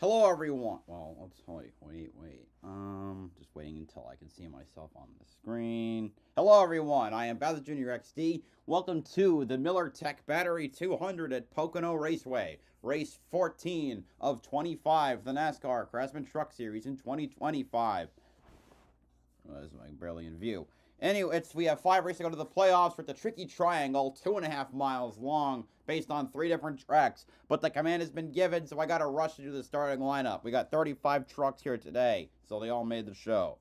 Hello, everyone. Well, let's wait. Just waiting until I can see myself on the screen. Hello, everyone. I am BowserJrXD. Welcome to the MillerTech Battery 200 at Pocono Raceway, race 14 of 25, the NASCAR Craftsman Truck Series in 2025. Well, this is barely in view. Anyway, we have 5 races to go to the playoffs for the tricky triangle, 2.5 miles long, based on 3 different tracks. But the command has been given, so I got to rush to do the starting lineup. We got 35 trucks here today, so they all made the show.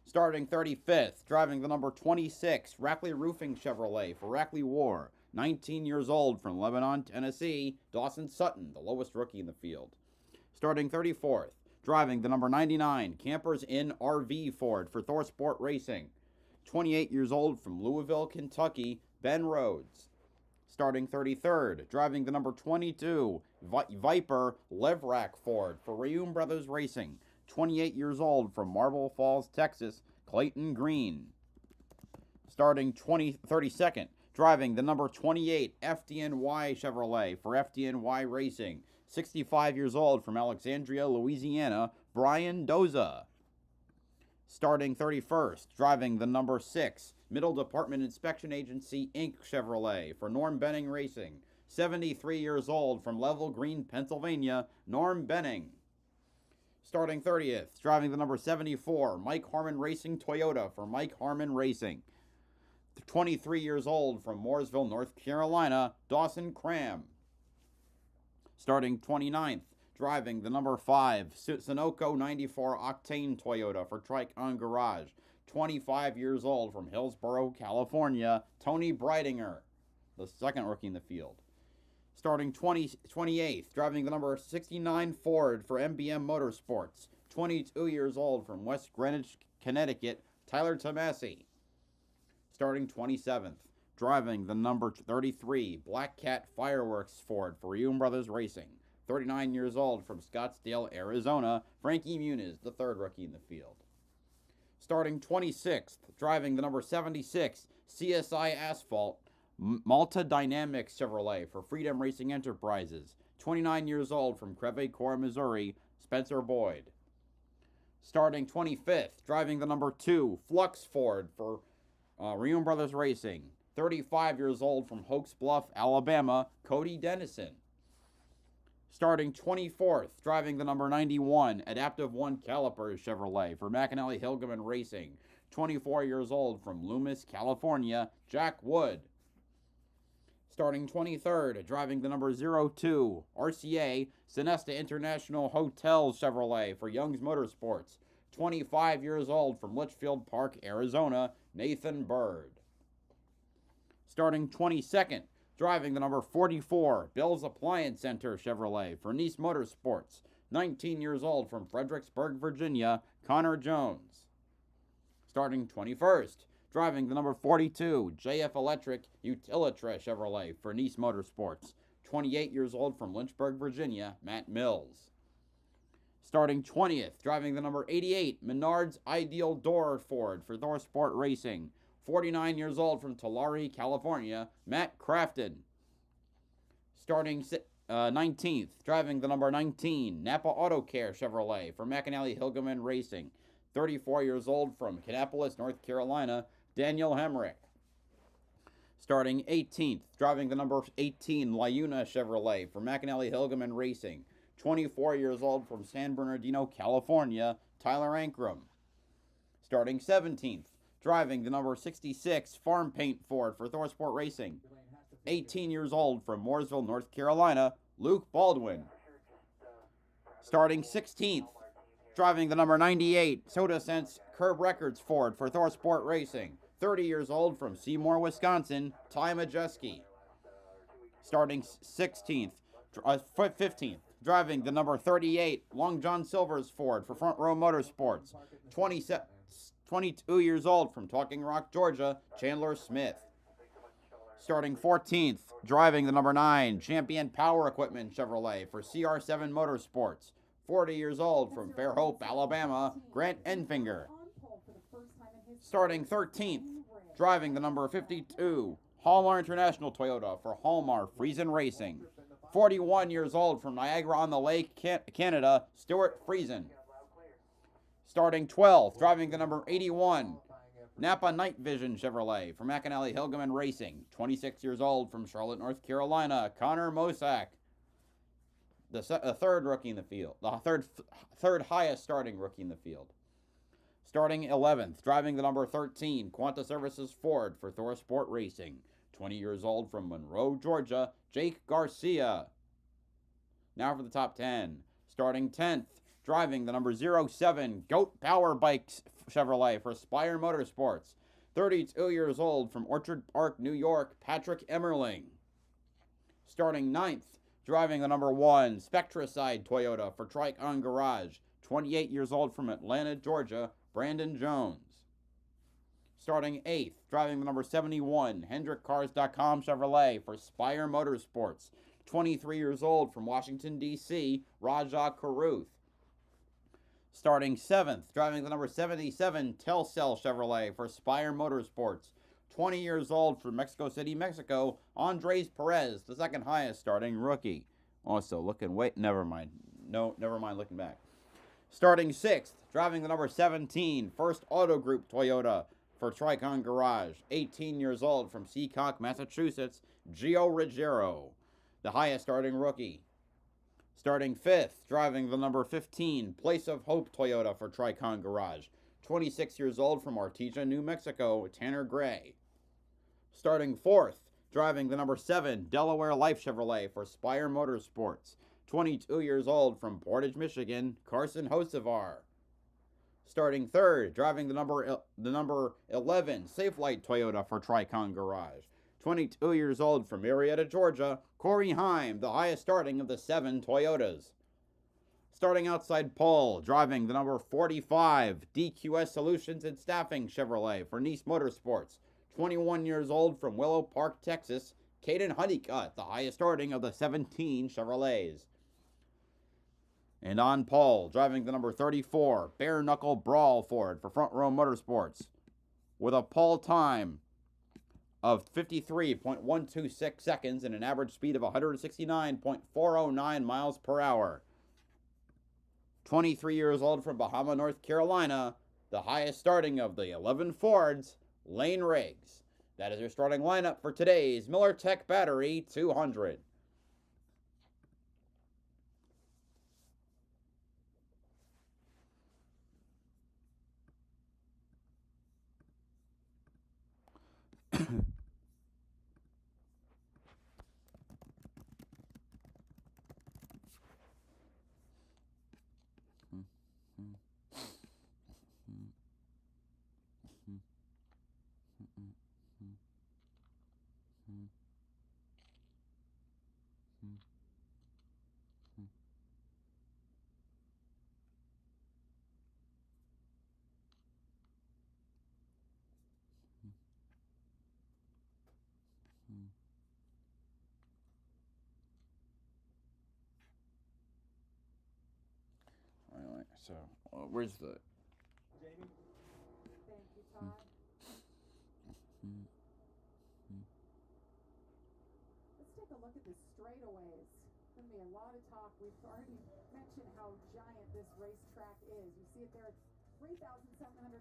Starting 35th, driving the number 26, Rackley Roofing Chevrolet for Rackley War. 19 years old from Lebanon, Tennessee, Dawson Sutton, the lowest rookie in the field. Starting 34th, driving the number 99, Campers Inn RV Ford for ThorSport Racing. 28 years old from Louisville, Kentucky, Ben Rhodes. Starting 33rd, driving the number 22, Viper Levrack Ford for Rayum Brothers Racing. 28 years old from Marble Falls, Texas, Clayton Green. Starting 32nd, driving the number 28, FDNY Chevrolet for FDNY Racing. 65 years old from Alexandria, Louisiana, Brian Doza. Starting 31st, driving the number 6, Middle Department Inspection Agency, Inc. Chevrolet for Norm Benning Racing. 73 years old from Level Green, Pennsylvania, Norm Benning. Starting 30th, driving the number 74, Mike Harmon Racing Toyota for Mike Harmon Racing. 23 years old from Mooresville, North Carolina, Dawson Cram. Starting 29th, driving the number 5, Sunoco 94 Octane Toyota for Tricon Garage. 25 years old from Hillsborough, California, Tony Breidinger, the second rookie in the field. Starting 28th, driving the number 69 Ford for MBM Motorsports. 22 years old from West Greenwich, Connecticut, Tyler Tomasi. Starting 27th, driving the number 33, Black Cat Fireworks Ford for Rayum Brothers Racing. 39 years old from Scottsdale, Arizona, Frankie Muniz, the third rookie in the field. Starting 26th, driving the number 76, CSI Asphalt, Malta Dynamics Chevrolet for Freedom Racing Enterprises. 29 years old from Creve Coeur, Missouri, Spencer Boyd. Starting 25th, driving the number 2, Flux Ford for Rayum Brothers Racing. 35 years old from Hoax Bluff, Alabama, Cody Dennison. Starting 24th, driving the number 91, Adaptive One Calipers Chevrolet for McAnally Hilgeman Racing. 24 years old from Loomis, California, Jack Wood. Starting 23rd, driving the number 02, RCA, Sonesta International Hotels Chevrolet for Young's Motorsports. 25 years old from Litchfield Park, Arizona, Nathan Bird. Starting 22nd, driving the number 44, Bill's Appliance Center Chevrolet for Nice Motorsports. 19 years old from Fredericksburg, Virginia, Connor Jones. Starting 21st, driving the number 42, JF Electric Utilitra Chevrolet for Nice Motorsports. 28 years old from Lynchburg, Virginia, Matt Mills. Starting 20th, driving the number 88, Menard's Ideal Door Ford for ThorSport Racing. 49 years old from Tulare, California, Matt Crafton. Starting 19th, driving the number 19, Napa Auto Care Chevrolet for McAnally Hilgeman Racing. 34 years old from Kannapolis, North Carolina, Daniel Hemrick. Starting 18th, driving the number 18, Liuna Chevrolet for McAnally Hilgeman Racing. 24 years old from San Bernardino, California, Tyler Ankrum. Starting 17th, driving the number 66, Farm Paint Ford for ThorSport Racing. 18 years old from Mooresville, North Carolina, Luke Baldwin. Starting 16th, driving the number 98, SodaSense Curb Records Ford for ThorSport Racing. 30 years old from Seymour, Wisconsin, Ty Majeski. Starting 15th, driving the number 38, Long John Silver's Ford for Front Row Motorsports. 22 years old from Talking Rock, Georgia, Chandler Smith. Starting 14th, driving the number 9, Champion Power Equipment Chevrolet for CR7 Motorsports. 40 years old from Fairhope, Alabama, Grant Enfinger. Starting 13th, driving the number 52, Hallmar International Toyota for Hallmar Friesen Racing. 41 years old from Niagara-on-the-Lake, Canada, Stuart Friesen. Starting 12th, driving the number 81, Napa Night Vision Chevrolet from McAnally Hilgeman Racing. 26 years old from Charlotte, North Carolina, Connor Mosak. The third rookie in the field, the third highest starting rookie in the field. Starting 11th, driving the number 13, Quanta Services Ford for Thor Sport Racing. 20 years old from Monroe, Georgia, Jake Garcia. Now for the top 10. Starting 10th, driving the number 07, Goat Power Bikes Chevrolet for Spire Motorsports. 32 years old from Orchard Park, New York, Patrick Emmerling. Starting 9th, driving the number 1, Spectracide Toyota for Tricon Garage. 28 years old from Atlanta, Georgia, Brandon Jones. Starting 8th, driving the number 71, HendrickCars.com Chevrolet for Spire Motorsports. 23 years old from Washington, D.C., Raja Karuth. Starting 7th, driving the number 77, Telcel Chevrolet for Spire Motorsports. 20 years old from Mexico City, Mexico, Andres Perez, the second highest starting rookie. Also, never mind looking back. Starting 6th, driving the number 17, First Auto Group Toyota for Tricon Garage. 18 years old from Seacock, Massachusetts, Gio Ruggiero, the highest starting rookie. Starting 5th, driving the number 15, Place of Hope Toyota for Tricon Garage. 26 years old from Artesia, New Mexico, Tanner Gray. Starting 4th, driving the number 7, Delaware Life Chevrolet for Spire Motorsports. 22 years old from Portage, Michigan, Carson Hocevar. Starting 3rd, driving the number 11, Safelight Toyota for Tricon Garage. 22 years old from Marietta, Georgia, Corey Heim, the highest starting of the 7 Toyotas. Starting outside pole, driving the number 45, DQS Solutions and Staffing Chevrolet for Nice Motorsports. 21 years old from Willow Park, Texas, Caden Honeycutt, the highest starting of the 17 Chevrolets. And on pole, driving the number 34, Bare Knuckle Brawl Ford for Front Row Motorsports, with a pole time of 53.126 seconds and an average speed of 169.409 miles per hour. 23 years old from Bahama, North Carolina, the highest starting of the 11 Fords, Lane Riggs. That is your starting lineup for today's MillerTech Battery 200. Alright, so where's the Jamie? Thank you, Todd. Let's take a look at the straightaways. Going to be a lot of talk. We've already mentioned how giant this racetrack is. You see it there at 3,740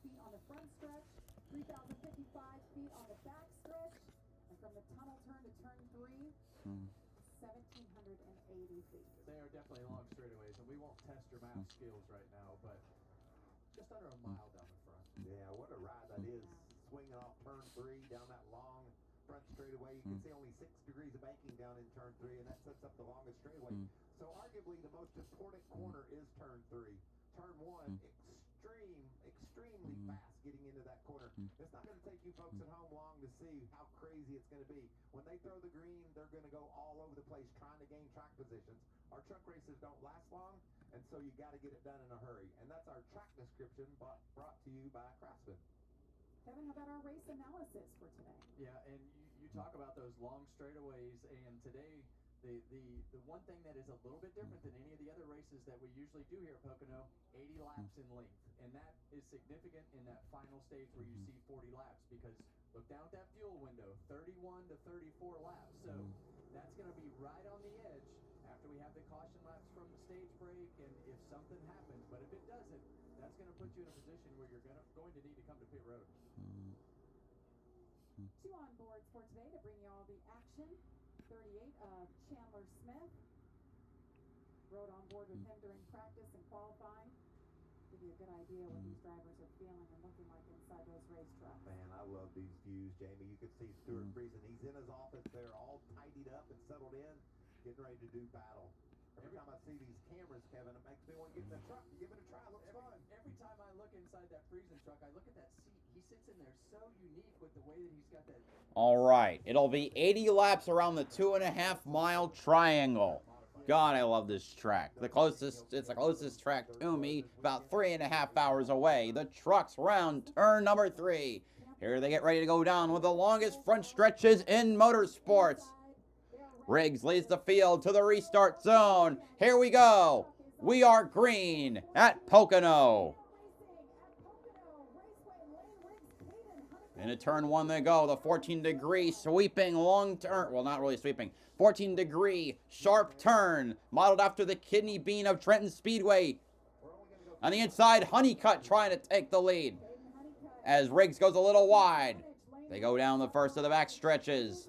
feet on the front stretch, 3,055 feet on the back stretch, and from the tunnel turn to turn 3, 1,780 feet. They are definitely long straightaways, and we won't test your math skills right now, but just under a mile down the front. Yeah, what a ride that is. Swinging off turn 3 down that long front straightaway. You can see only 6 degrees of banking down in turn 3, and that sets up the longest straightaway. So arguably the most important corner is turn 3. Turn 1, extremely fast getting into that corner. It's not going to take you folks at home long to see how crazy it's going to be. When they throw the green, they're going to go all over the place trying to gain track positions. Our truck races don't last long, and so you got to get it done in a hurry. And that's our track description brought to you by Craftsman. Kevin, how about our race analysis for today? Yeah, and you talk about those long straightaways, and today the one thing that is a little bit different than any of the other races that we usually do here at Pocono, 80 laps in length. And that is significant in that final stage where you see 40 laps, because look down at that fuel window, 31 to 34 laps. So that's going to be right on the edge after we have the caution laps from the stage break, and if something happens, but if it doesn't, that's going to put you in a position where you're going to need to come to pit road. 2 on boards for today to bring you all the action. 38 of Chandler Smith. Rode on board with him during practice and qualifying. Give you a good idea what these drivers are feeling and looking like inside those race trucks. Man, I love these views, Jamie. You can see Stuart Friesen. He's in his office there, all tidied up and settled in, getting ready to do battle. Every time I see these cameras, Kevin, it makes me want to get in the truck and give it a try. Looks fun. Every time I look inside that Friesen truck, I look at that seat. He sits in there so unique with the way that he's got that. All right, it'll be 80 laps around the 2.5-mile triangle. God, I love this track. It's the closest track to me, about 3.5 hours away. The trucks round turn number 3. Here they get ready to go down with the longest front stretches in motorsports. Riggs leads the field to the restart zone. Here we go. We are green at Pocono. Into turn 1 they go. The 14-degree sweeping long turn. Well, not really sweeping. 14-degree sharp turn, modeled after the kidney bean of Trenton Speedway. On the inside, Honeycutt trying to take the lead. As Riggs goes a little wide, they go down the first of the back stretches.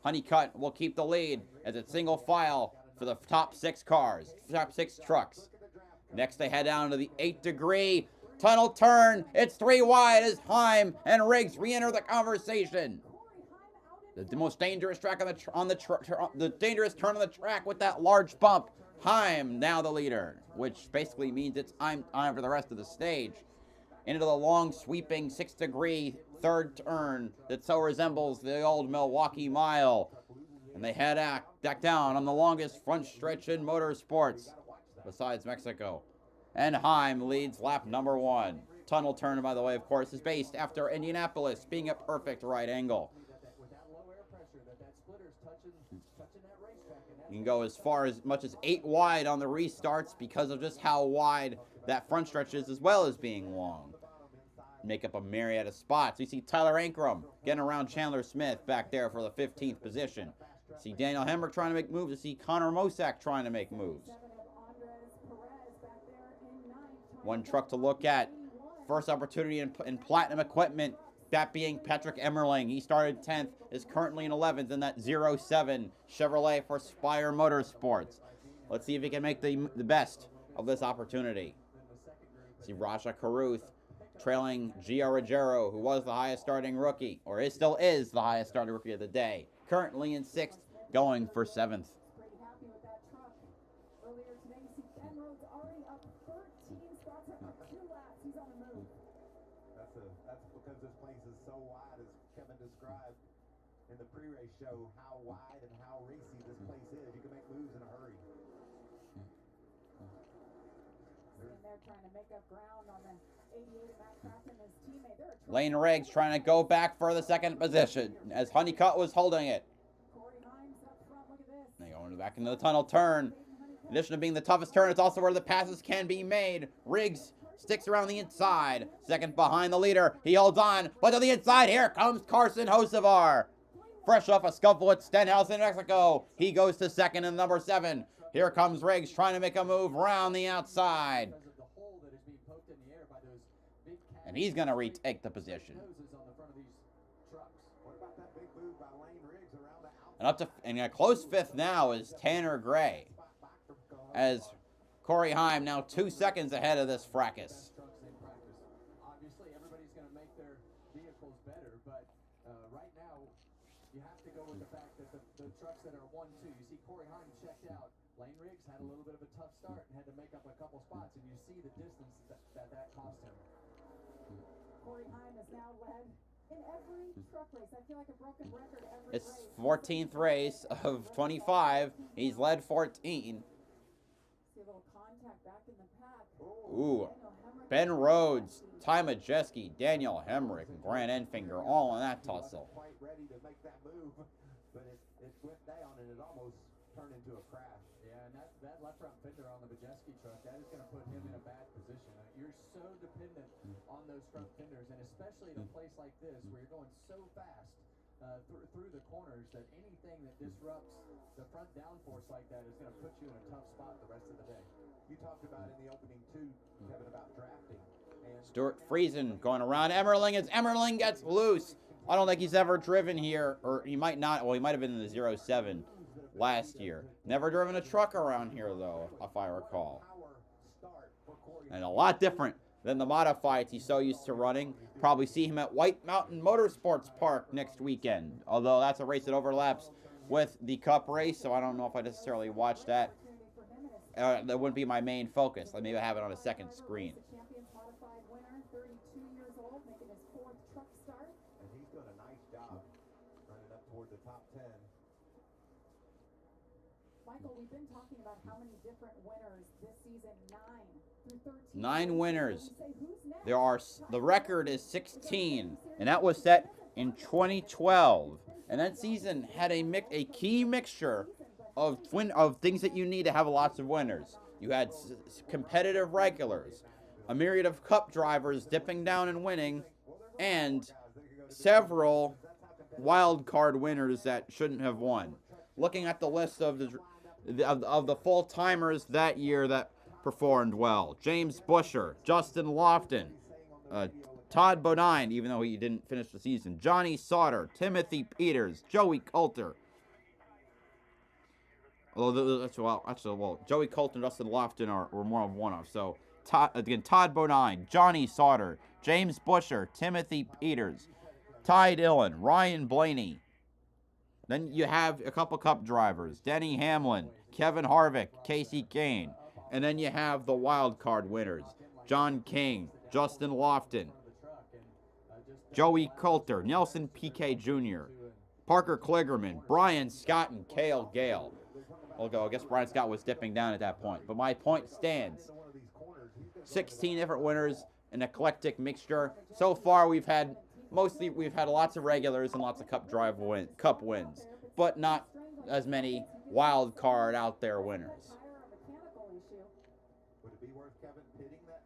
Honeycutt will keep the lead as it's single file for the top 6 cars, top 6 trucks. Next, they head down to the 8-degree tunnel turn. It's 3 wide as Heim and Riggs re-enter the conversation. The most dangerous track the dangerous turn on the track with that large bump. Heim now the leader, which basically means it's time for the rest of the stage. Into the long sweeping 6-degree third turn that so resembles the old Milwaukee Mile. And they head back down on the longest front stretch in motorsports, besides Mexico. And Heim leads lap number 1. Tunnel turn, by the way, of course, is based after Indianapolis being a perfect right angle. You can go as much as 8 wide on the restarts because of just how wide that front stretch is, as well as being long. Make up a myriad of spots. You see Tyler Ankrum getting around Chandler Smith back there for the 15th position. You see Daniel Hemrick trying to make moves. You see Connor Mosack trying to make moves. One truck to look at. First opportunity in platinum equipment. That being Patrick Emmerling. He started 10th, is currently in 11th in that 07 Chevrolet for Spire Motorsports. Let's see if he can make the best of this opportunity. See Raja Caruth trailing Gio Ruggiero, who was the highest starting rookie, or still is the highest starting rookie of the day. Currently in 6th, going for 7th. That's because this place is so wide, as Kevin described in the pre-race show, how wide and how racy this place is. You can make moves in a hurry. They're trying to make up ground on the 88 of Matt Craftsman and his teammate. Lane Riggs trying to go back for the 2nd position as Honeycutt was holding it. They go back into the tunnel turn. In addition to being the toughest turn, it's also where the passes can be made. Riggs sticks around the inside. 2nd behind the leader. He holds on, but to the inside, here comes Carson Hocevar. Fresh off a scuffle at Stenhouse in Mexico. He goes to 2nd in number 7. Here comes Riggs trying to make a move around the outside. And he's going to retake the position. And a close 5th now is Tanner Gray. As Corey Heim now 2 seconds ahead of this fracas. Obviously, everybody's going to make their vehicles better, but right now, you have to go with the fact that the trucks that are 1-2, you see Corey Heim checked out. Lane Riggs had a little bit of a tough start and had to make up a couple spots, and you see the distance that cost him. Corey Heim has now led in every truck race. I feel like a broken record every It's race. 14th race of 25. He's led 14. See a little contact back in the pack. Ooh. Ben Rhodes, Ty Majeski, Daniel Hemrick, and Grant Enfinger all in that tussle. Quite ready to make that move, but it went down and it almost turned into a crash. Yeah, and that left front fender on the Majeski truck, that is going to put him in a bad position. You're so dependent on those front fenders, and especially in a place like this where you're going so fast, through the corners, that anything that disrupts the front downforce like that is going to put you in a tough spot the rest of the day. You talked about in the opening too, Kevin, about drafting. And Stuart Friesen going around Emmerling as Emmerling gets loose. I don't think he's ever driven here, or he might not. Well, he might have been in the 07 last year. Never driven a truck around here, though, if I recall. And a lot different than the modifieds he's so used to running. Probably see him at White Mountain Motorsports Park next weekend, although that's a race that overlaps with the Cup race, so I don't know if I necessarily watch that. That wouldn't be my main focus. Maybe I have it on a second screen. Champions modified winner, 32 years old, making his 4th truck start. And he's doing a nice job running up toward the top 10. Michael, we've been talking about how many different winners this season, 9 through 13. 9 winners. Say, who's next? There are, the record is 16, and that was set in 2012. And that season had a key mixture of things that you need to have lots of winners. You had competitive regulars, a myriad of cup drivers dipping down and winning, and several wild card winners that shouldn't have won. Looking at the list of the full timers that year that performed well: James Busher, Justin Lofton, Todd Bodine, even though he didn't finish the season, Johnny Sauter, Timothy Peters, Joey Coulter. Although Joey Coulter and Justin Lofton were more of one-off. So Todd Bodine, Johnny Sauter, James Busher, Timothy Peters, Ty Dillon, Ryan Blaney. Then you have a couple cup drivers: Denny Hamlin, Kevin Harvick, Casey Kane. And then you have the wild card winners: John King, Justin Lofton, Joey Coulter, Nelson Piquet Jr., Parker Kligerman, Brian Scott, and Cale Gale. Although I guess Brian Scott was dipping down at that point. But my point stands. 16 different winners, an eclectic mixture. So far we've had lots of regulars and lots of cup wins, but not as many wild card out there winners. Would it be worth Kevin pitting that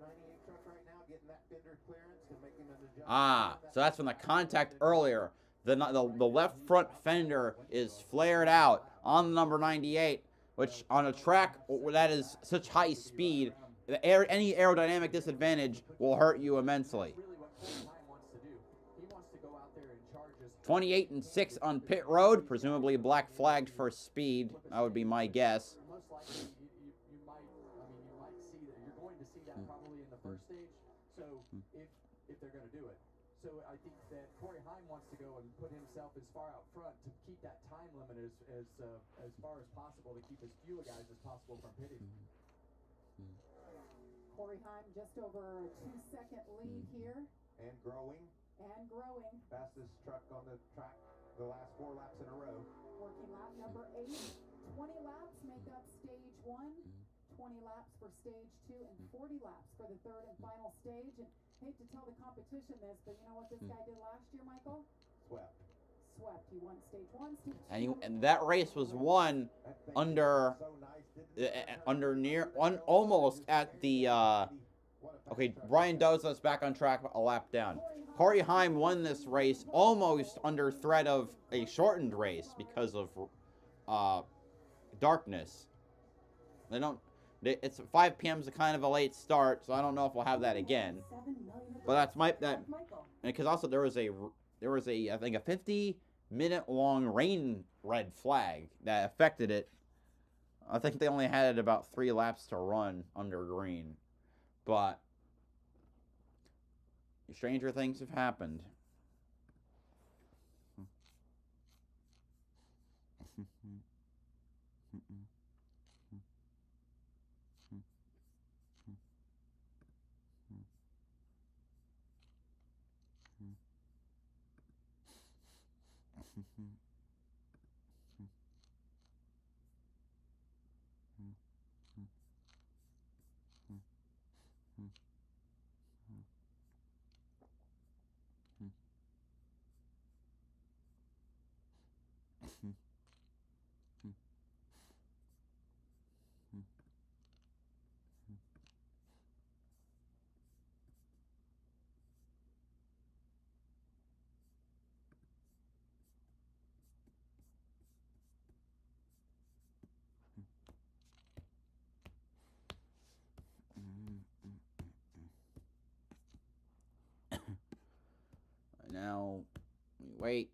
98 truck right now, getting that fender clearance and making an adjustment? So that's from the contact earlier. The left front fender is flared out on the number 98, which on a track that is such high speed, any aerodynamic disadvantage will hurt you immensely. 28 and 6 on pit road, presumably black flagged for speed. That would be my guess. Most likely, you might see that. You're going to see that probably in the first stage. So if they're going to do it, so I think that Corey Heim wants to go and put himself as far out front to keep that time limit as far as possible, to keep as few guys as possible from pitting. Corey Heim just over a 2-second lead here. And growing. Fastest truck on the track the last 4 laps in a row. Working lap number 8. 20 laps make up stage 1, 20 laps for stage 2, and 40 laps for the 3rd and final stage. And hate to tell the competition this, but you know what this guy did last year, Michael? Swept. He won stage 1, stage 2. And that race was won almost at the Brian Doza's back on track a lap down. Corey Heim won this race almost under threat of a shortened race because of darkness. It's 5 p.m. is a kind of a late start, so I don't know if we'll have that again. But because also there was a I think a 50-minute long rain red flag that affected it. I think they only had about 3 laps to run under green, but stranger things have happened. Now, we wait.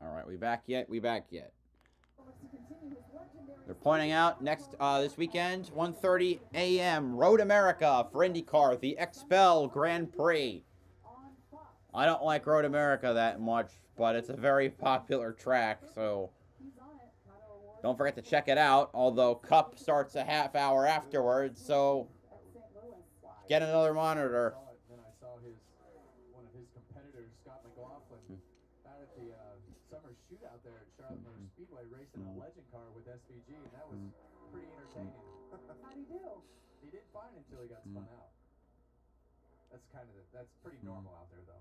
All right, we back yet? We back yet? They're pointing out next this weekend, 1:30 a.m. Road America for IndyCar, the XPEL Grand Prix. I don't like Road America that much, but it's a very popular track, so don't forget to check it out. Although Cup starts a half hour afterwards, so get another monitor. Then I saw one of his competitors, Scott McLaughlin, out at the summer shootout there at Charlotte Motor Speedway, racing a legend car with SVG, and that was pretty entertaining. How'd he do? He did fine until he got spun out. That's pretty normal out there, though.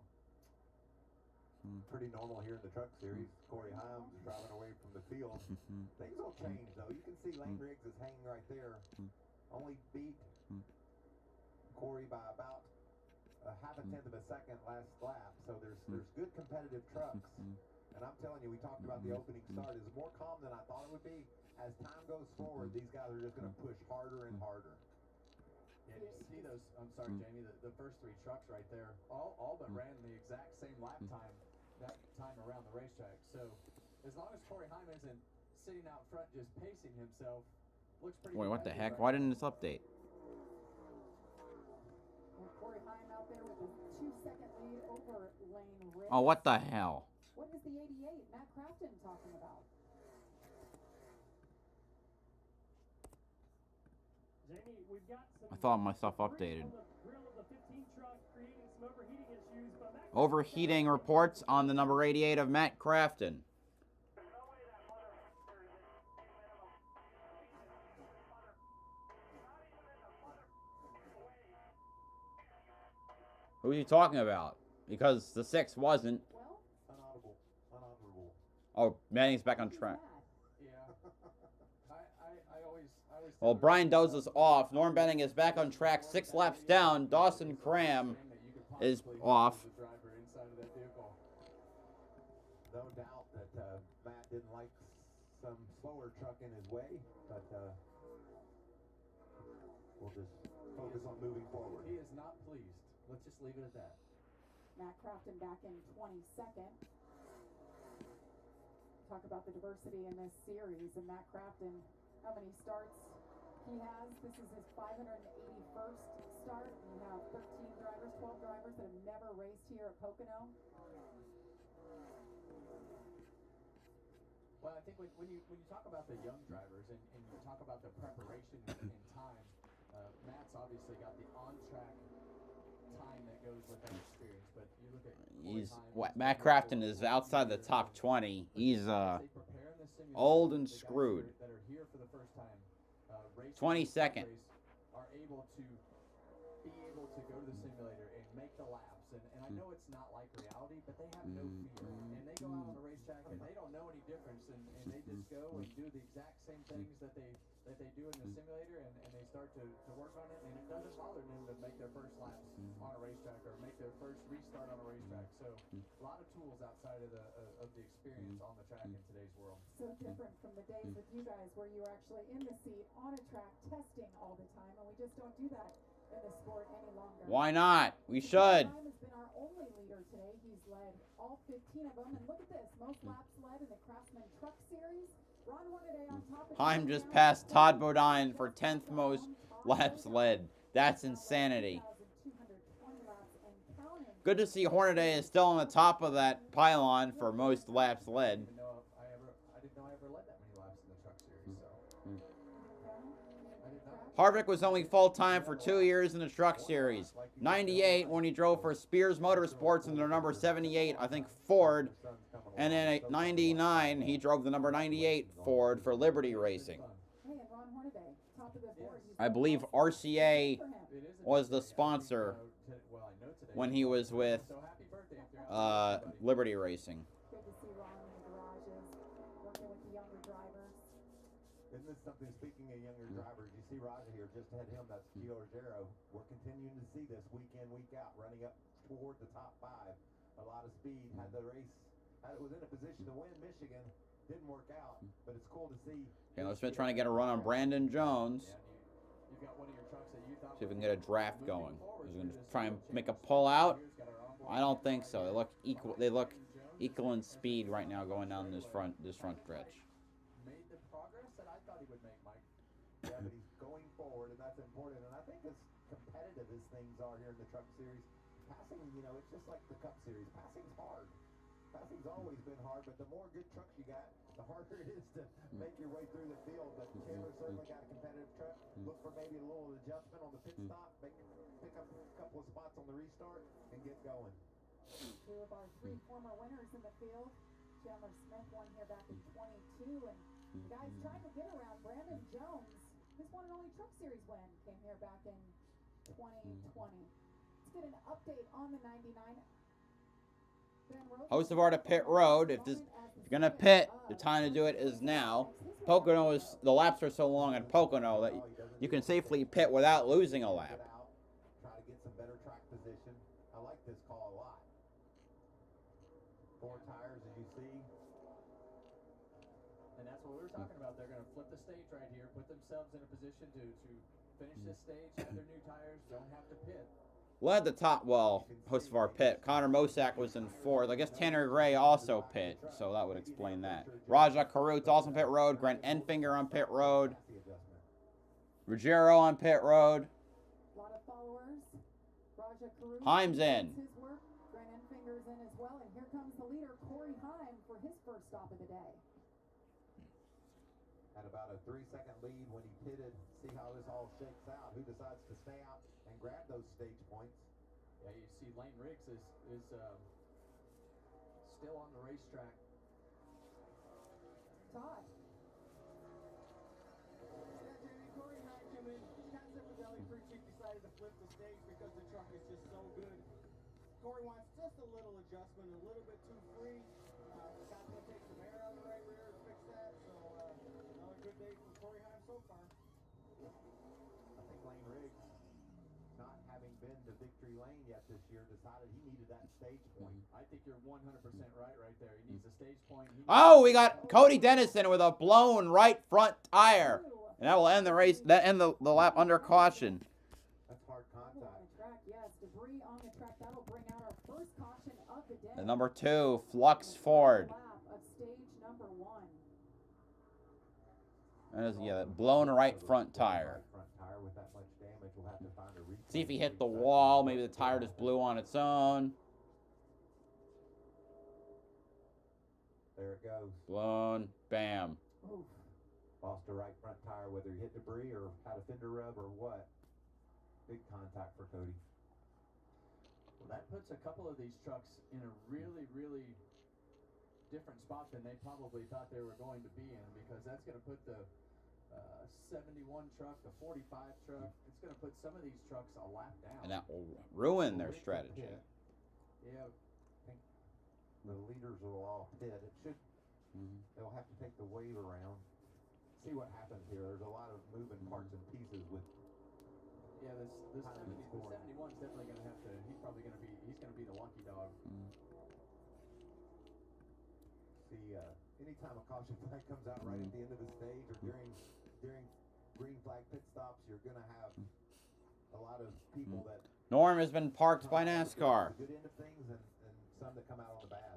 Pretty normal here in the truck series. Corey Himes driving away from the field. Things will change, though. You can see Lane Riggs is hanging right there. Only beat Corey by about a half a tenth of a second last lap. So there's good competitive trucks. And I'm telling you, we talked about the opening start. It's more calm than I thought it would be. As time goes forward, these guys are just going to push harder and harder. Yeah, you see those, I'm sorry, Jamie, the first three trucks right there, all but ran the exact same lap time that time around the racetrack. So as long as Corey Heim isn't sitting out front just pacing himself, looks pretty Wait, good what the right heck? there. Why didn't this update? Well, Corey Heim out there with a 2-second lead over Lane Riggs. Oh, what the hell? What is the 88 Matt Crafton talking about? Jamie, we've got some I thought my stuff updated. on the grill of the 15 truck creating some overheating issues, but Matt Overheating reports on the number 88 of Matt Crafton. Who are you talking about? Because the 6 wasn't. Well, Unhonorable. Oh, Manning's back on track. Yeah. I always Well, Brian Doza's off. Norm Benning is back on track, 6 laps down. Dawson Cram is off. The driver inside of that vehicle. No doubt that Matt didn't like some slower truck in his way, but we'll just focus on moving forward. He is not pleased. Let's just leave it at that. Matt Crafton back in 22nd. Talk about the diversity in this series. And Matt Crafton, how many starts he has? This is his 581st start. We have 13 drivers, 12 drivers that have never raced here at Pocono. Well, I think when you talk about the young drivers and you talk about the preparation and time, Matt's obviously got the on-track time that goes with that experience. But you look at Matt Crafton is outside the top 20. He's old and screwed. That are here for the first time, 22nd. are able to go to the simulator and make the laps. And I know it's not like reality, but they have no fear. And they go out on the racetrack and they don't know any difference. And they just go and do the exact same things that they do in the simulator, and they start to work on it, and it doesn't bother them to make their first laps on a racetrack or make their first restart on a racetrack. So a lot of tools outside of the experience on the track in today's world. So different from the days with you guys where you were actually in the seat on a track testing all the time, and we just don't do that in the sport any longer. Why not? We should. Time has been our only leader today. He's led all 15 of them, and look at this, most laps led in the Craftsman Truck Series Ron Hornaday on top of Heim the just count. passed Todd Bodine for 10th most laps led. That's insanity. 2,220 laps and counting. Good to see Hornaday is still on the top of that pylon for most laps led. I didn't know I ever led that many laps in the truck series. So I did not. Harvick was only full-time for 2 years in the truck series. 98 when he drove for Spears Motorsports in their number 78, I think Ford. And then at 99, he drove the number 98 Ford for Liberty Racing. Hey, and Ron Hornaday, top of the board. He's I got believe lots of RCA for him. It is a was big the day. sponsor Well, I know today. when he was with So happy birthday if you're out there, everybody. Liberty Racing. Good to see Ron in the garages, working with the younger drivers. Isn't this something, speaking of younger drivers, you see Roger here, just ahead of him, that's Gio Rogero. We're continuing to see this week in, week out, running up toward the top 5. A lot of speed, had the race, was in a position to win Michigan, didn't work out, but it's cool to see. Taylor Smith trying to get a run on Brandon Jones. Yeah, you've got one of your trucks that you thought See if we can was get a draft moving going. forward He's going through to this try and field make a championship. pull out. Here's got our onboard I don't camera think right so. They here. look equal. They look Brandon Jones equal in and speed right now going down this front stretch. made the progress that I thought he would make, Mike. Yeah, but he's going forward, and that's important. And I think as competitive as things are here in the truck series, passing, it's just like the Cup series. Passing's hard. Passing's always been hard, but the more good trucks you got, the harder it is to make your way through the field. But Chandler certainly got a competitive truck. Look for maybe a little adjustment on the pit stop, pick up a couple of spots on the restart, and get going. 2 of our 3 former winners in the field. Chandler Smith won here back in 22, and the guys trying to get around Brandon Jones. His one and only truck series win came here back in 2020. Let's get an update on the 99. Host of Art of Pit Road. If you're gonna pit, the time to do it is now. Pocono is the laps are so long at Pocono that you can safely pit without losing a lap. Try to get some better track position. I like this call a lot. 4 tires, as you see. And that's what we were talking about. They're going to flip the stage right here, put themselves in a position to finish this stage, have their new tires, don't have to pit. Well, at the top, host of our pit, Connor Mosak was in 4th. I guess Tanner Gray also pit, so that would explain that. Raja Karut's also on pit road. Grant Enfinger on pit road. Ruggiero on pit road. A lot of followers. Raja Karut Heim's in. does his work. Grant Enfinger's in as well, and here comes the leader, Corey Heim, for his first stop of the day. At about a 3-second lead when he pitted. See how this all shakes out. Who decides to stay out and grab those stage points? Yeah, you see Lane Riggs is still on the racetrack. Todd. Yeah, Jamie, Corey Hine came in. Scott Zipperdelli, crew chief, decided to flip the stage because the truck is just so good. Corey wants just a little adjustment, a little bit too free. Scott's going to take some air out of the right rear and fix that. So another good day for Corey Hine so far. I think Lane Riggs, not having been to victory lane yet this year, decided he needed that stage point. I think you're 100% right there. He needs a stage point. Oh, we got Cody Dennison with a blown right front tire. And that will end the race. That end the lap under caution. That's hard Trouble on contact. the track, yes. Debris on the track. That'll bring out our first caution of the day. The number 2, Flux Ford. Lap of stage number 1. That is, yeah, that blown right front tire. Front tire with that much damage, we'll have to find a replay. See if he hit the wall. Maybe the tire just blew on its own. There it goes. Blown. Bam. Oof. Lost a right front tire, whether he hit debris or had a fender rub or what. Big contact for Cody. Well, that puts a couple of these trucks in a really, really different spot than they probably thought they were going to be in, because that's going to put the 71 truck, the 45 truck, it's going to put some of these trucks a lap down. And that will ruin their strategy. Yeah, I think the leaders will all pit. It should. They'll have to take the wave around. See what happens here. There's a lot of moving parts and pieces with. yeah. This Kind of 70, the scoring. 71's definitely going to have to. He's going to be the lucky dog. See, anytime a caution flag comes out right at the end of the stage or during green flag pit stops, you're going to have a lot of people that. Norm has been parked by come out on NASCAR. the good end of things and some that come out on the bad.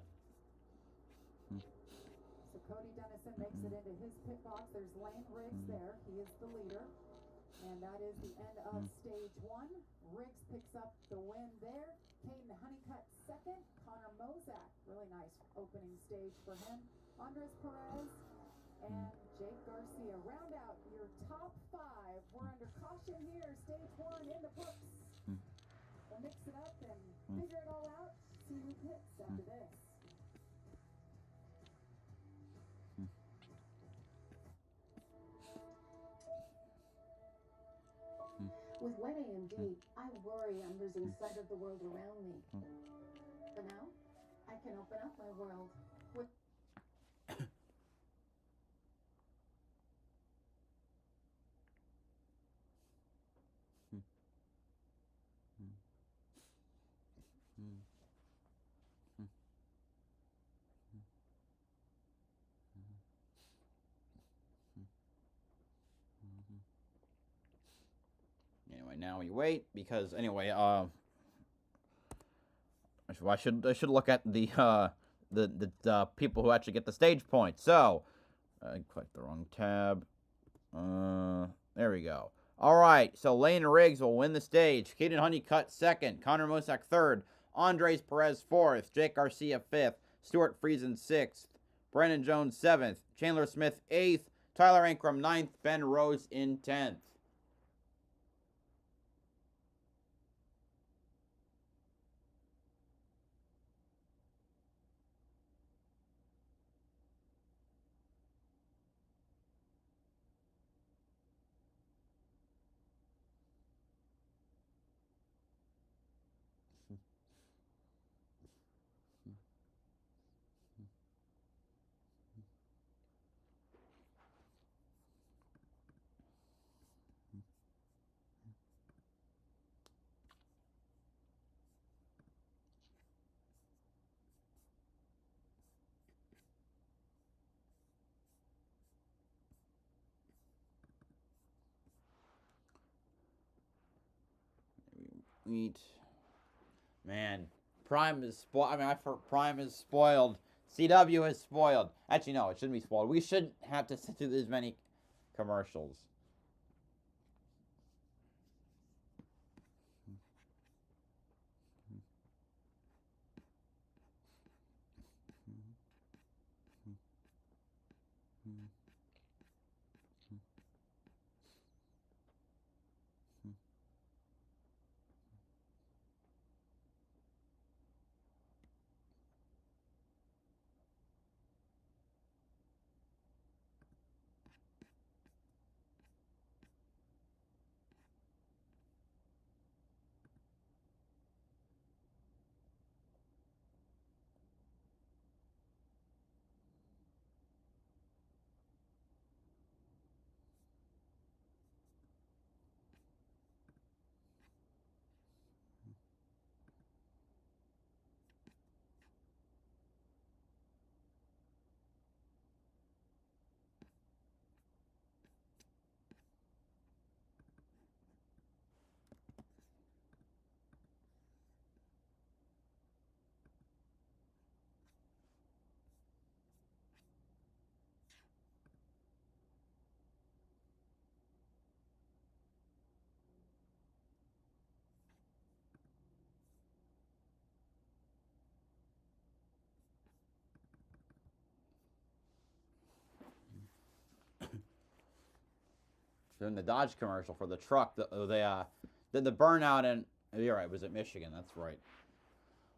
So Cody Dennison makes it into his pit box. There's Lane Riggs there. He is the leader. And that is the end of stage 1. Riggs picks up the win there. Caden Honeycutt second. Connor Mozak, really nice opening stage for him. Andres Perez and Jake Garcia. Round out your top 5. We're under caution here. Stage 1 in the books. We'll mix it up and figure it all out. See who picks after this. With wet AMD, I worry I'm losing sight of the world around me. But now, I can open up my world. Anyway, now we wait because anyway, I should look at the people who actually get the stage points. So, I clicked the wrong tab. There we go. All right, so Lane Riggs will win the stage. Caden Honeycutt second. Connor Mosak third. Andres Perez fourth. Jake Garcia fifth. Stuart Friesen sixth. Brandon Jones seventh. Chandler Smith eighth. Tyler Ankrum ninth. Ben Rose in 10th. Eat. Man, Prime is spoiled. I mean, Prime is spoiled. CW is spoiled. Actually, no, it shouldn't be spoiled. We shouldn't have to sit through as many commercials. Doing the Dodge commercial for the truck. Did the burnout in. You're right. Was it Michigan? That's right.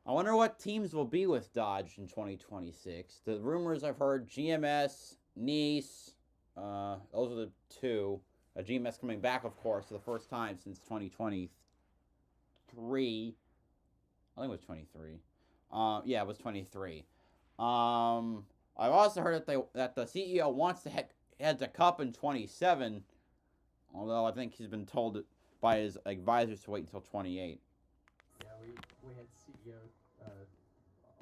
I wonder what teams will be with Dodge in 2026. The rumors I've heard: GMS, Nice. Those are the two. GMS coming back, of course, for the first time since 2023. I think it was 23. Yeah, it was 23. I've also heard that the CEO wants to head to Cup in 27. Although I think he's been told by his advisors to wait until 28. Yeah, we had CEO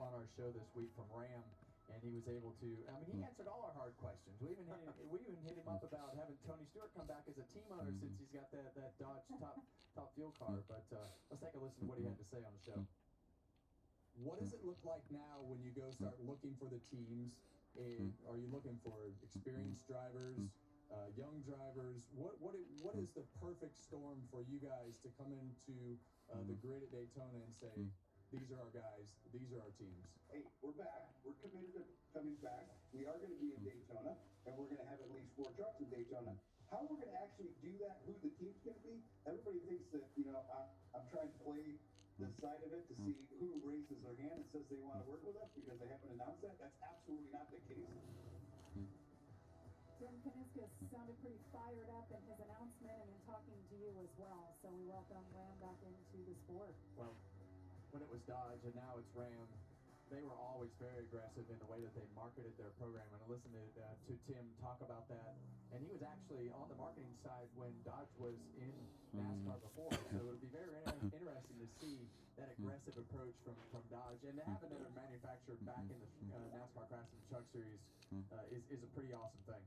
on our show this week from Ram, and he was able to. I mean, he answered all our hard questions. We even hit him up about having Tony Stewart come back as a team owner since he's got that Dodge top fuel car. But let's take a listen to what he had to say on the show. What does it look like now when you go start looking for the teams? Are you looking for experienced drivers, young drivers? What is the perfect storm for you guys to come into the grid at Daytona and say, these are our guys, these are our teams? Hey, we're back. We're committed to coming back. We are going to be in Daytona, and we're going to have at least 4 trucks in Daytona. How we're going to actually do that, who the team's going to be, everybody thinks that, you know, I'm trying to play the side of it to see who raises their hand and says they want to work with us because they haven't announced that. That's absolutely not the case. Tim Kaniskis sounded pretty fired up in his announcement and in talking to you as well. So we welcome Ram back into the sport. Well, when it was Dodge and now it's Ram, they were always very aggressive in the way that they marketed their program. And I listened to Tim talk about that. And he was actually on the marketing side when Dodge was in NASCAR before. So it would be very interesting to see that aggressive approach from Dodge. And to have another manufacturer back in the NASCAR Craftsman Truck Series is a pretty awesome thing.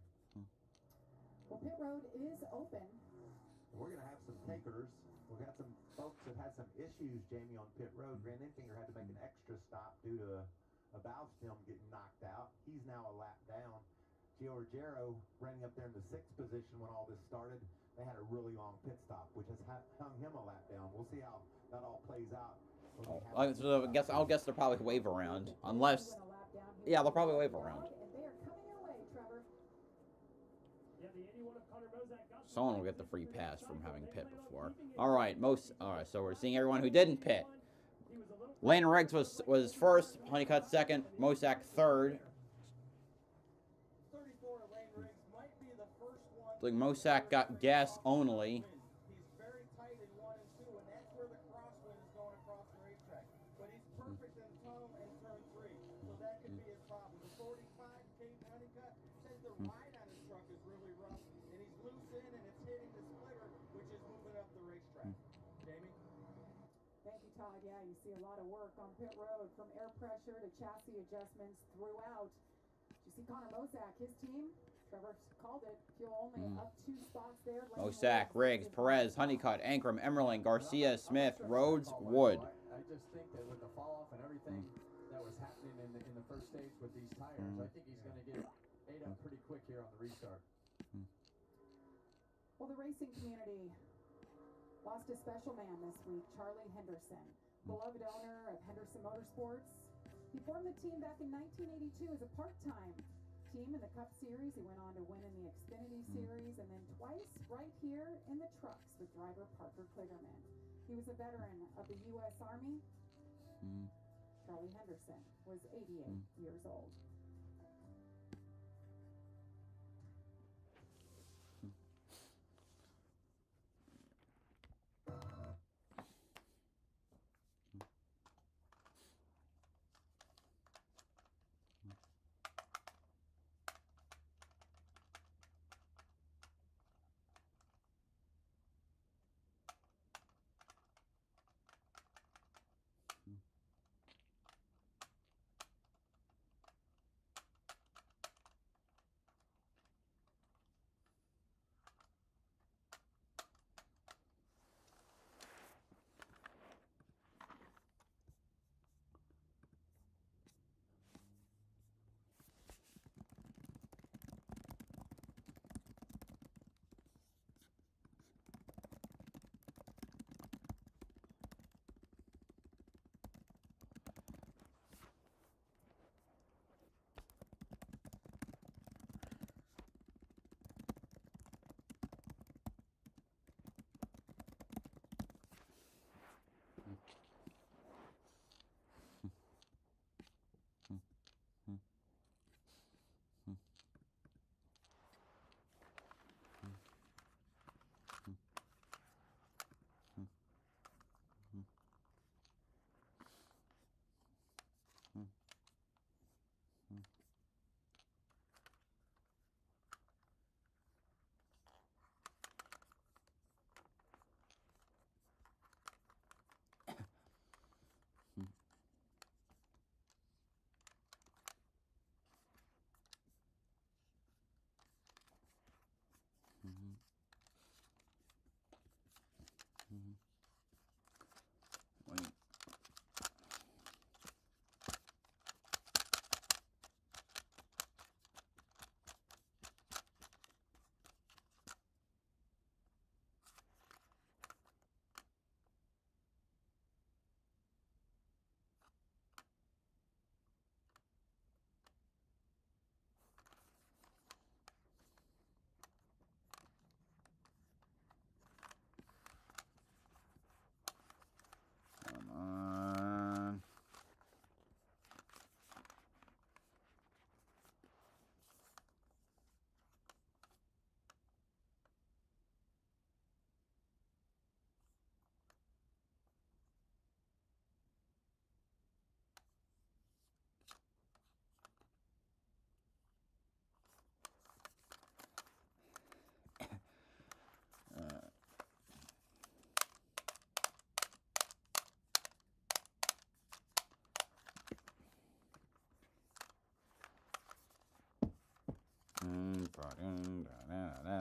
Well, pit road is open. We're going to have some takers. We've got some folks that had some issues, Jamie, on pit road. Grant Enfinger had to make an extra stop due to a valve stem getting knocked out. He's now a lap down. Gio Ruggiero running up there in the 6th position when all this started. They had a really long pit stop, which has hung him a lap down. We'll see how that all plays out. So I'll guess they'll probably wave around, unless, yeah, they'll probably wave around. And they are coming your way, Trevor. Someone will get the free pass from having pit before. All right, so we're seeing everyone who didn't pit. Lane Riggs was first, Honeycutt second, Mosak third. 34 Lane Riggs might be the first one. I think Mosak got gas only. He's very tight in 1 and 2, and that's where the crosswind is going across the racetrack. But he's perfect in tunnel and turn 3, so that could be his problem. The 45 Cape Honeycutt says the ride on his truck is really rough, and he's loose in, and it's hitting the splitter, which is moving up the racetrack. Jamie? Thank you, Todd. Yeah, you see a lot of work on pit road from air pressure to chassis adjustments throughout. You see Connor Mosak, his team, Trevor called it, fuel only up 2 spots there. Mosak, Riggs, Perez, Honeycutt, Ankrum, Emmerling, Garcia, Smith, Rhodes, Wood. I just think that with the fall off and everything that was happening in the first stage with these tires, I think he's going to get ate up pretty quick here on the restart. Well, the racing community lost a special man this week, Charlie Henderson, beloved owner of Henderson Motorsports. He formed the team back in 1982 as a part-time team in the Cup Series. He went on to win in the Xfinity Series and then twice right here in the trucks with driver Parker Kligerman. He was a veteran of the U.S. Army. Charlie Henderson was 88 years old.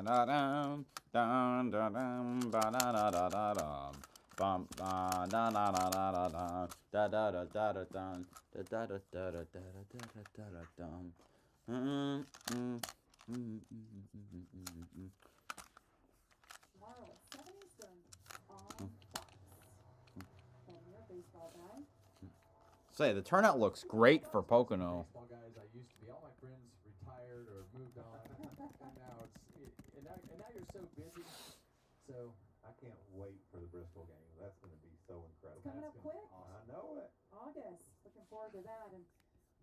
da dum, dun da dum, ba da da da da dum. Bum da da da da da da da da da da da dum, da da da da da da da da da dum. Tomorrow at 7 Eastern on Fox. And your baseball guy. Say the turnout looks great for Pocono. Baseball guys I used to be. All my friends retired or moved on, and now now you're so busy. So I can't wait for the Bristol game. That's going to be so incredible. It's coming up quick. I know it. August. Looking forward to that. And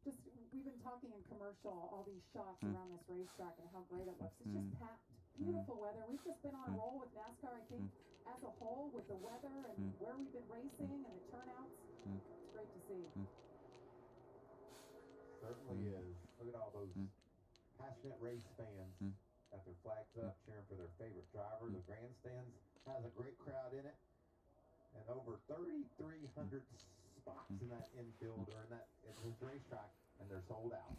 just, we've been talking in commercial, all these shots around this racetrack and how great it looks. It's just packed. Beautiful weather. We've just been on a roll with NASCAR, I think, as a whole, with the weather and where we've been racing and the turnouts. It's great to see. Certainly is. Look at all those passionate race fans. Got their flags up, cheering for their favorite driver. The grandstands has a great crowd in it. And over 3,300 spots in that infield or in this racetrack, and they're sold out.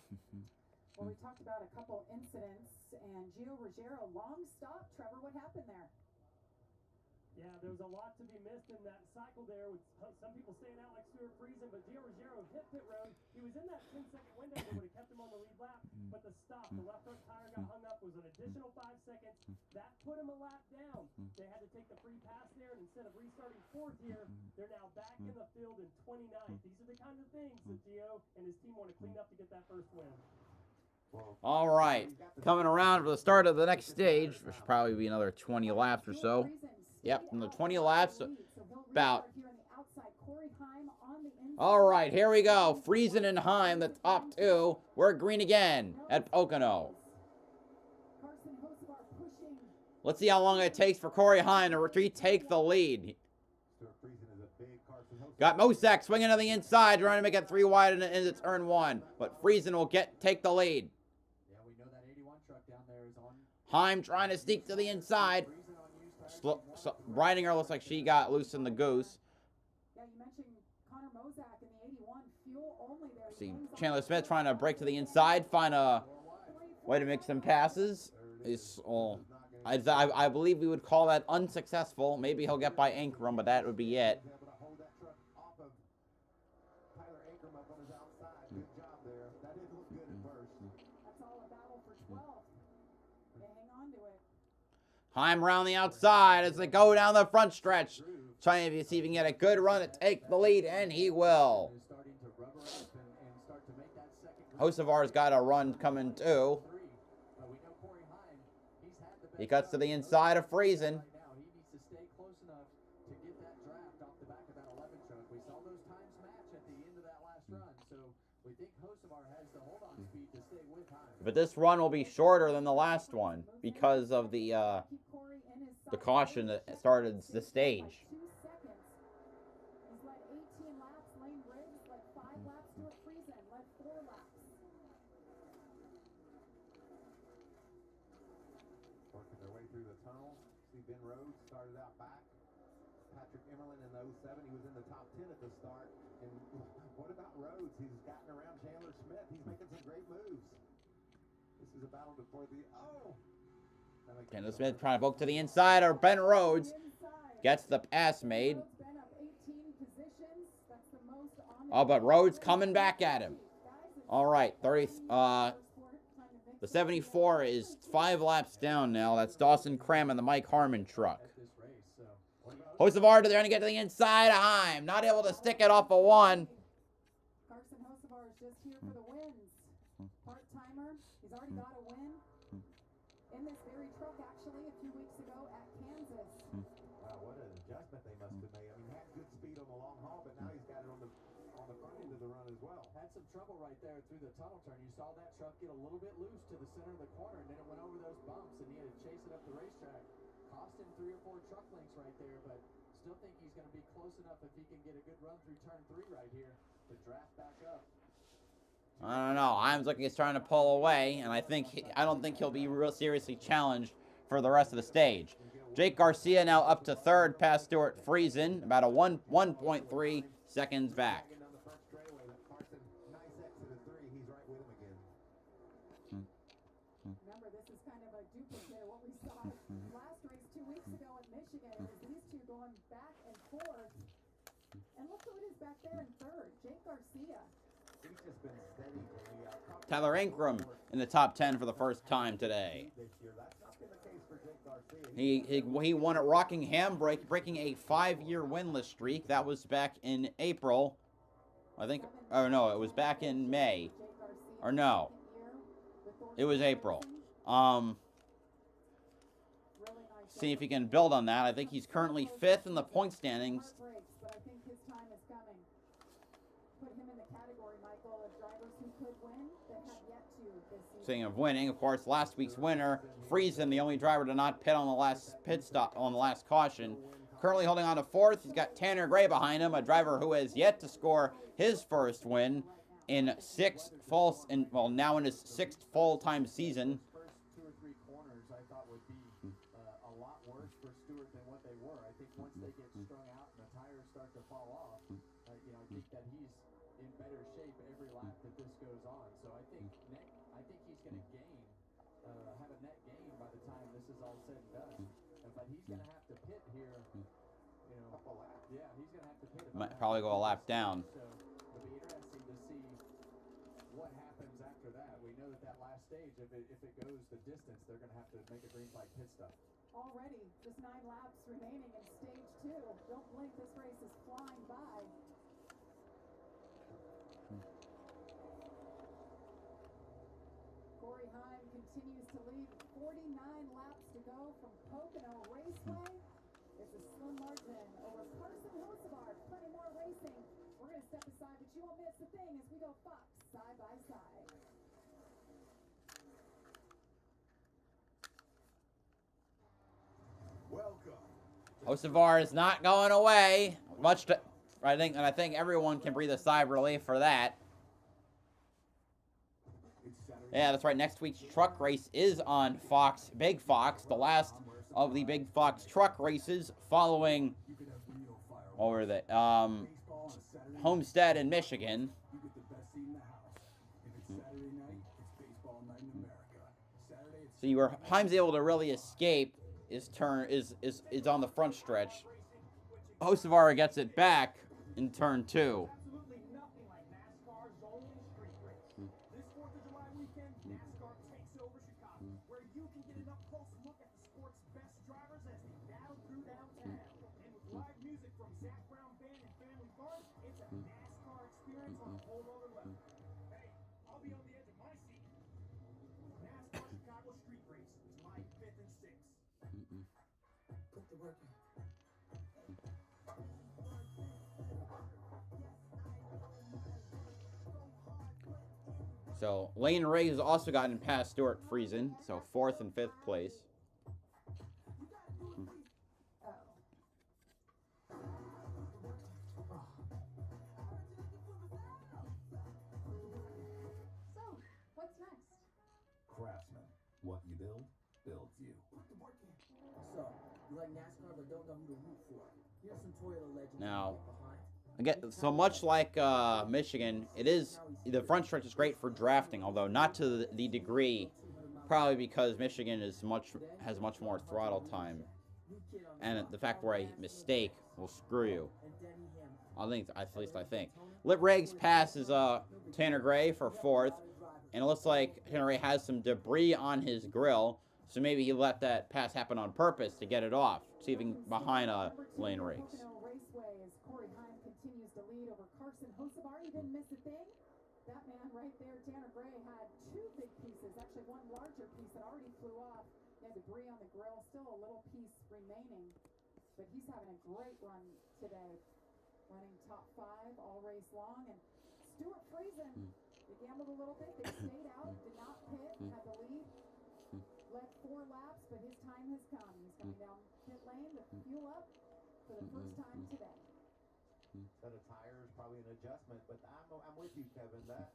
Well, we talked about a couple incidents, and Gio Ruggiero, long stop. Trevor, what happened there? Yeah, there was a lot to be missed in that cycle there with some people staying out like Stuart Friesen, but Gio Ruggiero hit pit road. He was in that 10-second window that would have kept him on the lead lap, but the stop, the left front tire got hung up, was an additional 5 seconds. That put him a lap down. They had to take the free pass there, and instead of restarting 4th here, they're now back in the field in 29th. These are the kind of things that Gio and his team want to clean up to get that first win. All right, coming around for the start of the next stage, which should probably be another 20 laps or so. Yep, in the 20 laps, about. All right, here we go. Friesen and Heim, the top two. We're green again at Pocono. Let's see how long it takes for Corey Heim to retake the lead. Got Mosak swinging to the inside, trying to make it 3 wide into turn 1. But Friesen will take the lead. yeah, we know that 81 truck down there is on. Heim trying to sneak to the inside. Breidinger looks like she got loose in the goose. Yeah, you mentioned Connor Mosak in the 81, fuel only there. See Chandler Smith trying to break to the inside, find a way to make some passes. I believe we would call that unsuccessful. Maybe he'll get by Ankrum, but that would be it. Heim around the outside as they go down the front stretch. Trying to see if he can get a good run to take the lead, and he will. Hocevar's got a run coming too. He cuts to the inside of Friesen. He needs to stay close enough to get that draft off the back of that 11 truck. We saw those times match at the end of that last run, so we think Hocevar has the hold-on speed to stay with Heim. But this run will be shorter than the last one because of the caution that started the stage. Working their way through the tunnel. See Ben Rhodes started out back. Patrick Emmerlin in the 07, he was in the top 10 at the start. And what about Rhodes? He's gotten around Chandler Smith. He's making some great moves. This is a battle before the Chandler Smith trying to poke to the inside, or Ben Rhodes gets the pass made. Oh, but Rhodes coming back at him. All right, the 74 is 5 laps down now. That's Dawson Cram and the Mike Harmon truck. Hocevar to there to get to the inside of Heim. Not able to stick it off a 1. Carson Hocevar is just here for the wins. Part-timer. He's already got a win in this very truck, actually, a few weeks ago at Kansas. Wow, what an adjustment they must have made. I mean, he had good speed on the long haul, but now he's got it on the front end of the run as well. Had some trouble right there through the tunnel turn. You saw that truck get a little bit loose to the center of the corner, and then it went over those bumps, and he had to chase it up the racetrack. Cost him 3 or 4 truck lengths right there, but still think he's going to be close enough if he can get a good run through turn 3 right here to draft back up. I don't know. Heim's looking, he's trying to pull away, and I don't think he'll be real seriously challenged for the rest of the stage. Jake Garcia now up to 3rd past Stuart Friesen, about a 1.3 seconds back. Remember, this is kind of a duplicate of what we saw Tyler Ankrum in the top 10 for the first time today. This year, that's not been the case for Jake Garcia. He won at Rockingham, breaking a 5-year winless streak. That was back in April. I think, oh no, it was back in May. Or no, it was April. See if he can build on that. I think he's currently 5th in the point standings. But I think his time is coming. Put him in the category, Michael, of drivers who could win that have yet to this season. Speaking of winning, of course, last week's winner, Friesen, the only driver to not pit on the last pit stop, on the last caution. Currently holding on to 4th. He's got Tanner Gray behind him, a driver who has yet to score his first win in now in his 6th full-time season. First 2 or 3 corners I thought would be a lot worse for Stewart than what they were. I think once they get strung out and the tires start to fall off, I think that he's in better shape every lap that this goes on. So I think he's going to gain, have a net gain by the time this is all said and done. But he's going to have to pit here, yeah, he's going to have to pit. Might probably go a lap down. So it'll be interesting to see what happens after that. We know that last stage, if it goes the distance, they're going to have to make a green flag pit stop. Already, just 9 laps remaining in stage 2. Don't blink, this race is flying by. Corey Heim continues to lead. 49 laps to go from Pocono Raceway. It's a slim margin over Carson Hocevar. Plenty more racing. We're going to step aside, but you won't miss the thing as we go Fox side by side. Welcome. Hocevar is not going away. I think everyone can breathe a sigh of relief for that. Yeah, that's right. Next week's truck race is on Fox, Big Fox, the last of the Big Fox truck races following over the Homestead in Michigan. See where Heim's able to really escape his turn is on the front stretch. Hocevar gets it back in turn 2. Absolutely nothing like NASCAR's own street race. This 4th of July weekend, NASCAR takes over Chicago, where you can get an up-close look at the sport's best drivers as they battle through downtown. And with live music from Zach Brown Band and Family Fun, it's a NASCAR experience on a whole other level. Hey, I'll be on the edge of my seat. NASCAR Chicago Street Race, July 5th and 6th. Put the work in. So Lane Ray has also gotten past Stuart Friesen, so 4th and 5th place. So, what's next? Craftsman. What you build, builds you. So, you like NASCAR but don't know who to root for. Here's some Toyota legends Now, behind. Again, so much like Michigan, the front stretch is great for drafting, although not to the degree, probably because Michigan has much more throttle time, and the fact where a mistake will screw you. At least I think. Lit Riggs passes Tanner Gray for 4th, and it looks like Tanner Gray has some debris on his grill, so maybe he let that pass happen on purpose to get it off, see if he can behind Lane Riggs. Pocono Raceway as Corey Heim continues to lead over Carson Hocevar. He didn't miss a thing. That man right there, Tanner Gray, had 2 big pieces, actually one larger piece that already flew off. He had debris on the grill, still a little piece remaining, but he's having a great run today. Running top 5 all race long, and Stuart Friesen, they gambled a little bit. They stayed out, did not pit, had the lead, led 4 laps, but his time has come. He's coming down pit lane with fuel up for the first time today. Set of tires, probably an adjustment, but I'm with you, Kevin. That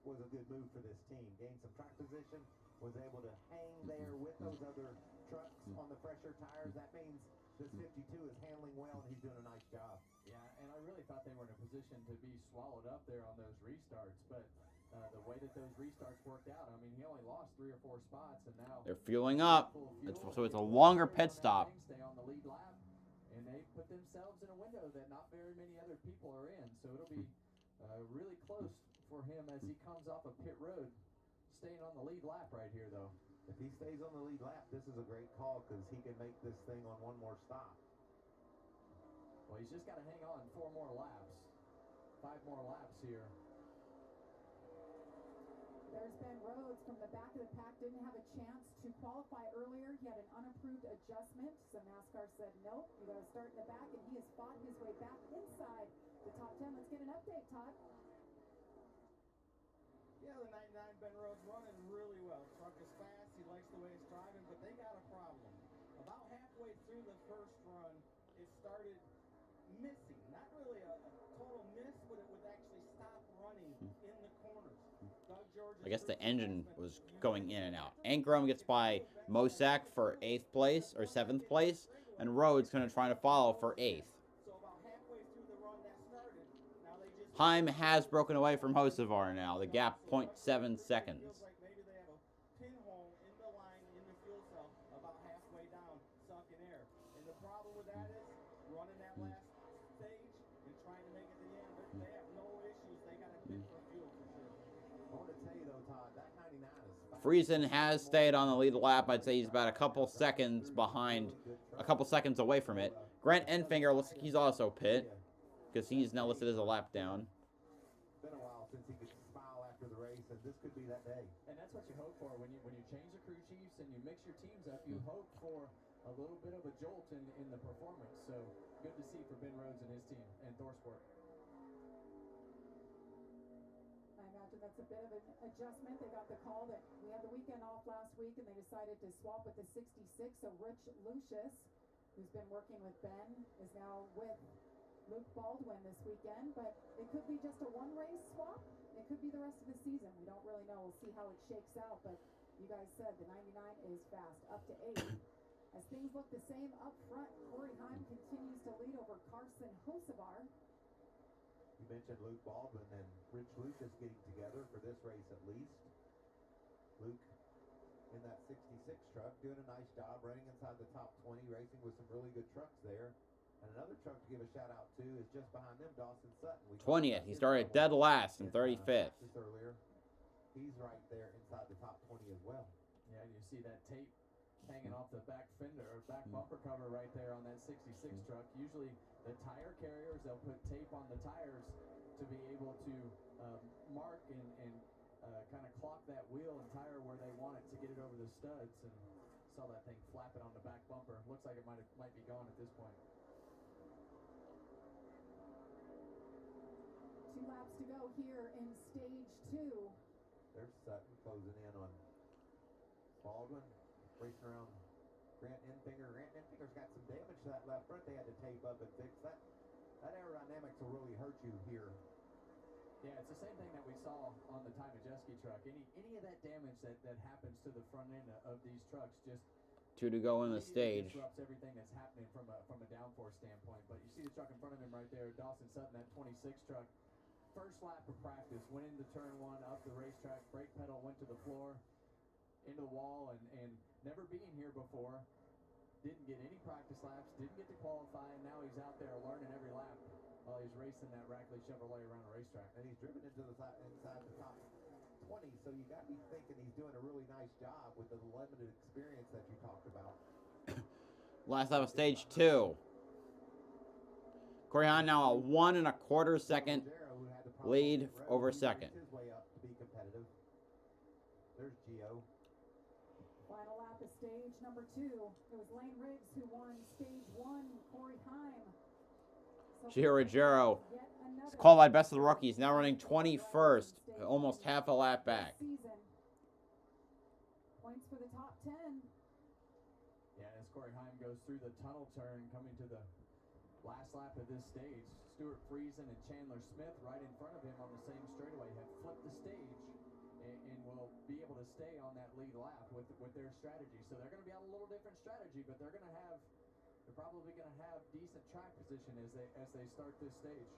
was a good move for this team. Gained some track position, was able to hang there with those other trucks on the fresher tires. That means this 52 is handling well, and he's doing a nice job. Yeah, and I really thought they were in a position to be swallowed up there on those restarts, but the way that those restarts worked out, I mean, he only lost 3 or 4 spots, and now They're fueling up, so it's a longer pit stop. Stay on the lead lap, and they put themselves in a window that not very many other people are in, so it'll be really close for him as he comes off a pit road. staying on the lead lap right here, though. If he stays on the lead lap, this is a great call because he can make this thing on one more stop. Well, he's just got to hang on 4 more laps. 5 more laps here. There's Ben Rhodes from the back of the pack. Didn't have a chance to qualify earlier. He had an unapproved adjustment. So NASCAR said, nope, you got to start in the back. And he has fought his way back inside the top 10. Let's get an update, Todd. Yeah, the 99 Ben Rhodes running really well. Truck is fast. He likes the way it's driving, but they got a problem. About halfway through the first run, it started missing. Not really a total miss, but it would actually stop running in the corners. Doug George's I guess the first engine adjustment, was going in and out. Ankrum gets by Mosak for 8th place or 7th place, and Rhodes going to try to follow for 8th. So about halfway through the run that started, now they just Heim has broken away from Hocevar now. The gap 0.7 seconds. feels like maybe they have a pinhole in the line in the fuel cell about halfway down, sunk in air. And the problem with that is running that last stage and trying to make it to the end. They have no issues. They got to pit for fuel for sure. I want to tell you though, Todd, that 99 is fast. Friesen has stayed on the lead lap. I'd say he's about a couple seconds behind, a couple seconds away from it. Grant Enfinger looks like he's also pit, because he's now listed as a lap down. It's been a while since he could smile after the race, and this could be that day. And that's what you hope for when you change the crew chiefs and you mix your teams up. You hope for a little bit of a jolt in the performance. So good to see for Ben Rhodes and his team and Thorsport. I imagine that's a bit of an adjustment. They got the call that we had the weekend off last week, and they decided to swap with the 66. So Rich Lucius, who's been working with Ben, is now with Luke Baldwin this weekend. But it could be just a one-race swap. It could be the rest of the season. We don't really know. We'll see how it shakes out. But you guys said the 99 is fast, up to 8. As things look the same up front, Corey Heim continues to lead over Carson Hocevar. You mentioned Luke Baldwin and Rich Lucas getting together for this race at least. Luke in that 66 truck doing a nice job running inside the top 20, racing with some really good trucks there. And another truck to give a shout out to is just behind them, Dawson Sutton. 20th. He started dead last in 35th. Earlier. He's right there inside the top 20 as well. Yeah, and you see that tape hanging off the back fender or back bumper cover right there on that 66 truck. Usually the tire carriers, they'll put tape on the tires to be able to mark and kind of clock that wheel and tire where they want it to get it over the studs. And saw that thing flapping on the back bumper. Looks like it might be gone at this point. 2 laps to go here in stage 2. There's Sutton closing in on Baldwin, racing around Grant Enfinger. Grant Enfinger's got some damage to that left front. They had to tape up and fix that. That aerodynamics will really hurt you here. Yeah, it's the same thing that we saw on the Ty Majeski truck. Any of that damage that happens to the front end of these trucks just 2 to go in the stage. Disrupts everything that's happening from a downforce standpoint. But you see the truck in front of him right there, Dawson Sutton, that 26 truck. First lap of practice, went into turn 1, up the racetrack, brake pedal went to the floor, into the wall, and never being here before. Didn't get any practice laps, didn't get to qualify, and now he's out there learning every lap while he's racing that Rackley Chevrolet around the racetrack. And he's driven into the inside the top 20, so you got to be thinking he's doing a really nice job with the limited experience that you talked about. Last lap of stage 2. Corey Heim now a 1 1/4 second lead over second. His way up to be competitive. There's Gio. Final lap of stage number 2. It was Lane Riggs who won stage 1. Corey Heim. So Gio Ruggiero yet another qualified best of the rookies, now running 21st, almost half a lap back. season. Points for the top 10. Yeah, as Corey Heim goes through the tunnel turn, coming to the last lap of this stage, Stuart Friesen and Chandler Smith right in front of him on the same straightaway have flipped the stage and will be able to stay on that lead lap with their strategy. So they're going to be on a little different strategy, but they're probably going to have decent track position as they start this stage.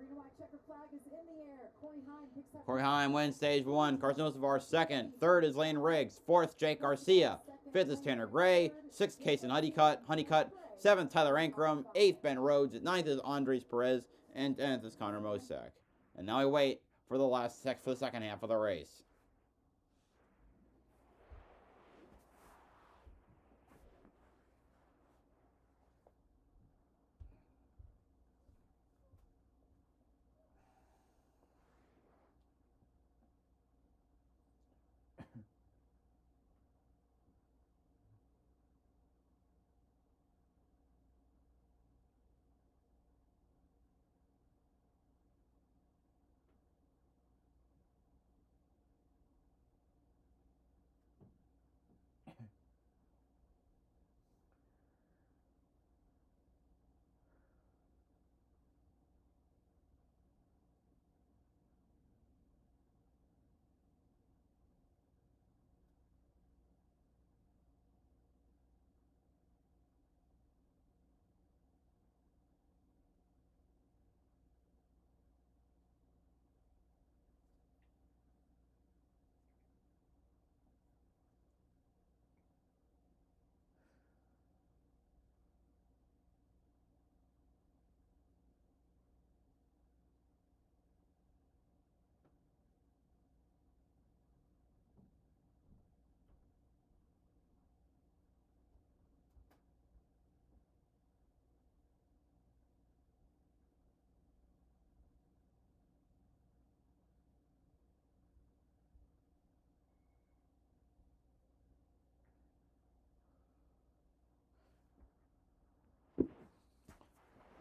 Green and white checker flag is in the air. Corey Heim picks up. Corey Heim wins stage 1. Carson Hocevar second. Third is Lane Riggs. Fourth, Jake Garcia. Fifth is Tanner Gray. Sixth, Casey Honeycutt. Seventh, Tyler Ankrum. Eighth, Ben Rhodes. Ninth is Andres Perez. And 10th is Connor Mosak. And now we wait for the second half of the race.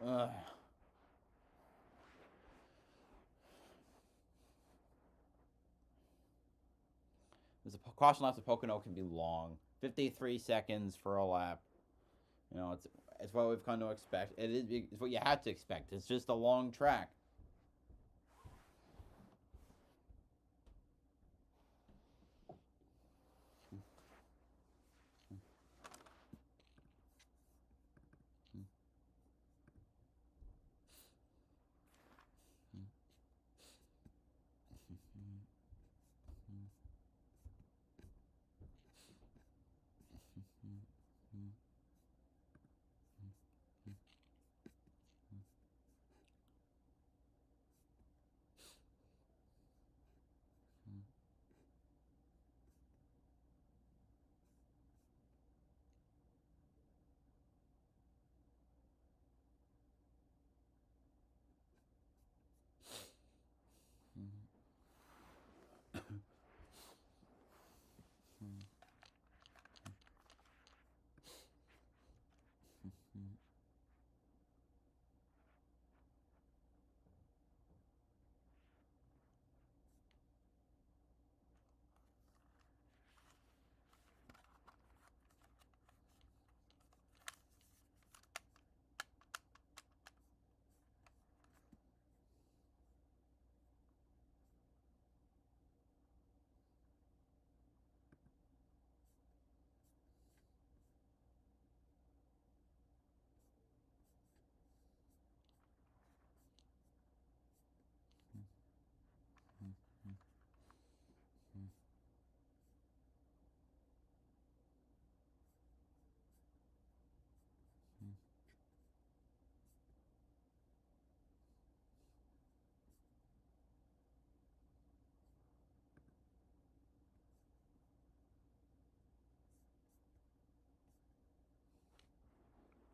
Ugh. The caution laps of Pocono can be long. 53 seconds for a lap. You know, it's what we've come to expect. It's what you had to expect. It's just a long track.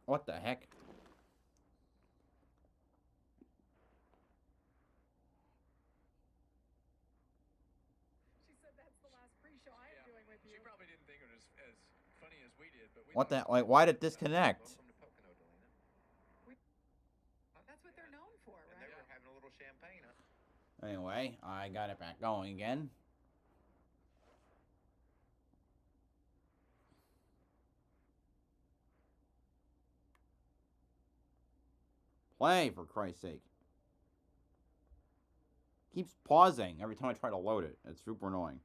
What the heck? She said that's the last pre-show I am doing with you. She probably didn't think it was as funny as we did, but we What the? thought it Like, was why did it fun. disconnect? Welcome to Pocono, Delina. That's what they're known for, And right? they were having a little champagne. Anyway, I got it back going again. Play, for Christ's sake. Keeps pausing every time I try to load it. It's super annoying.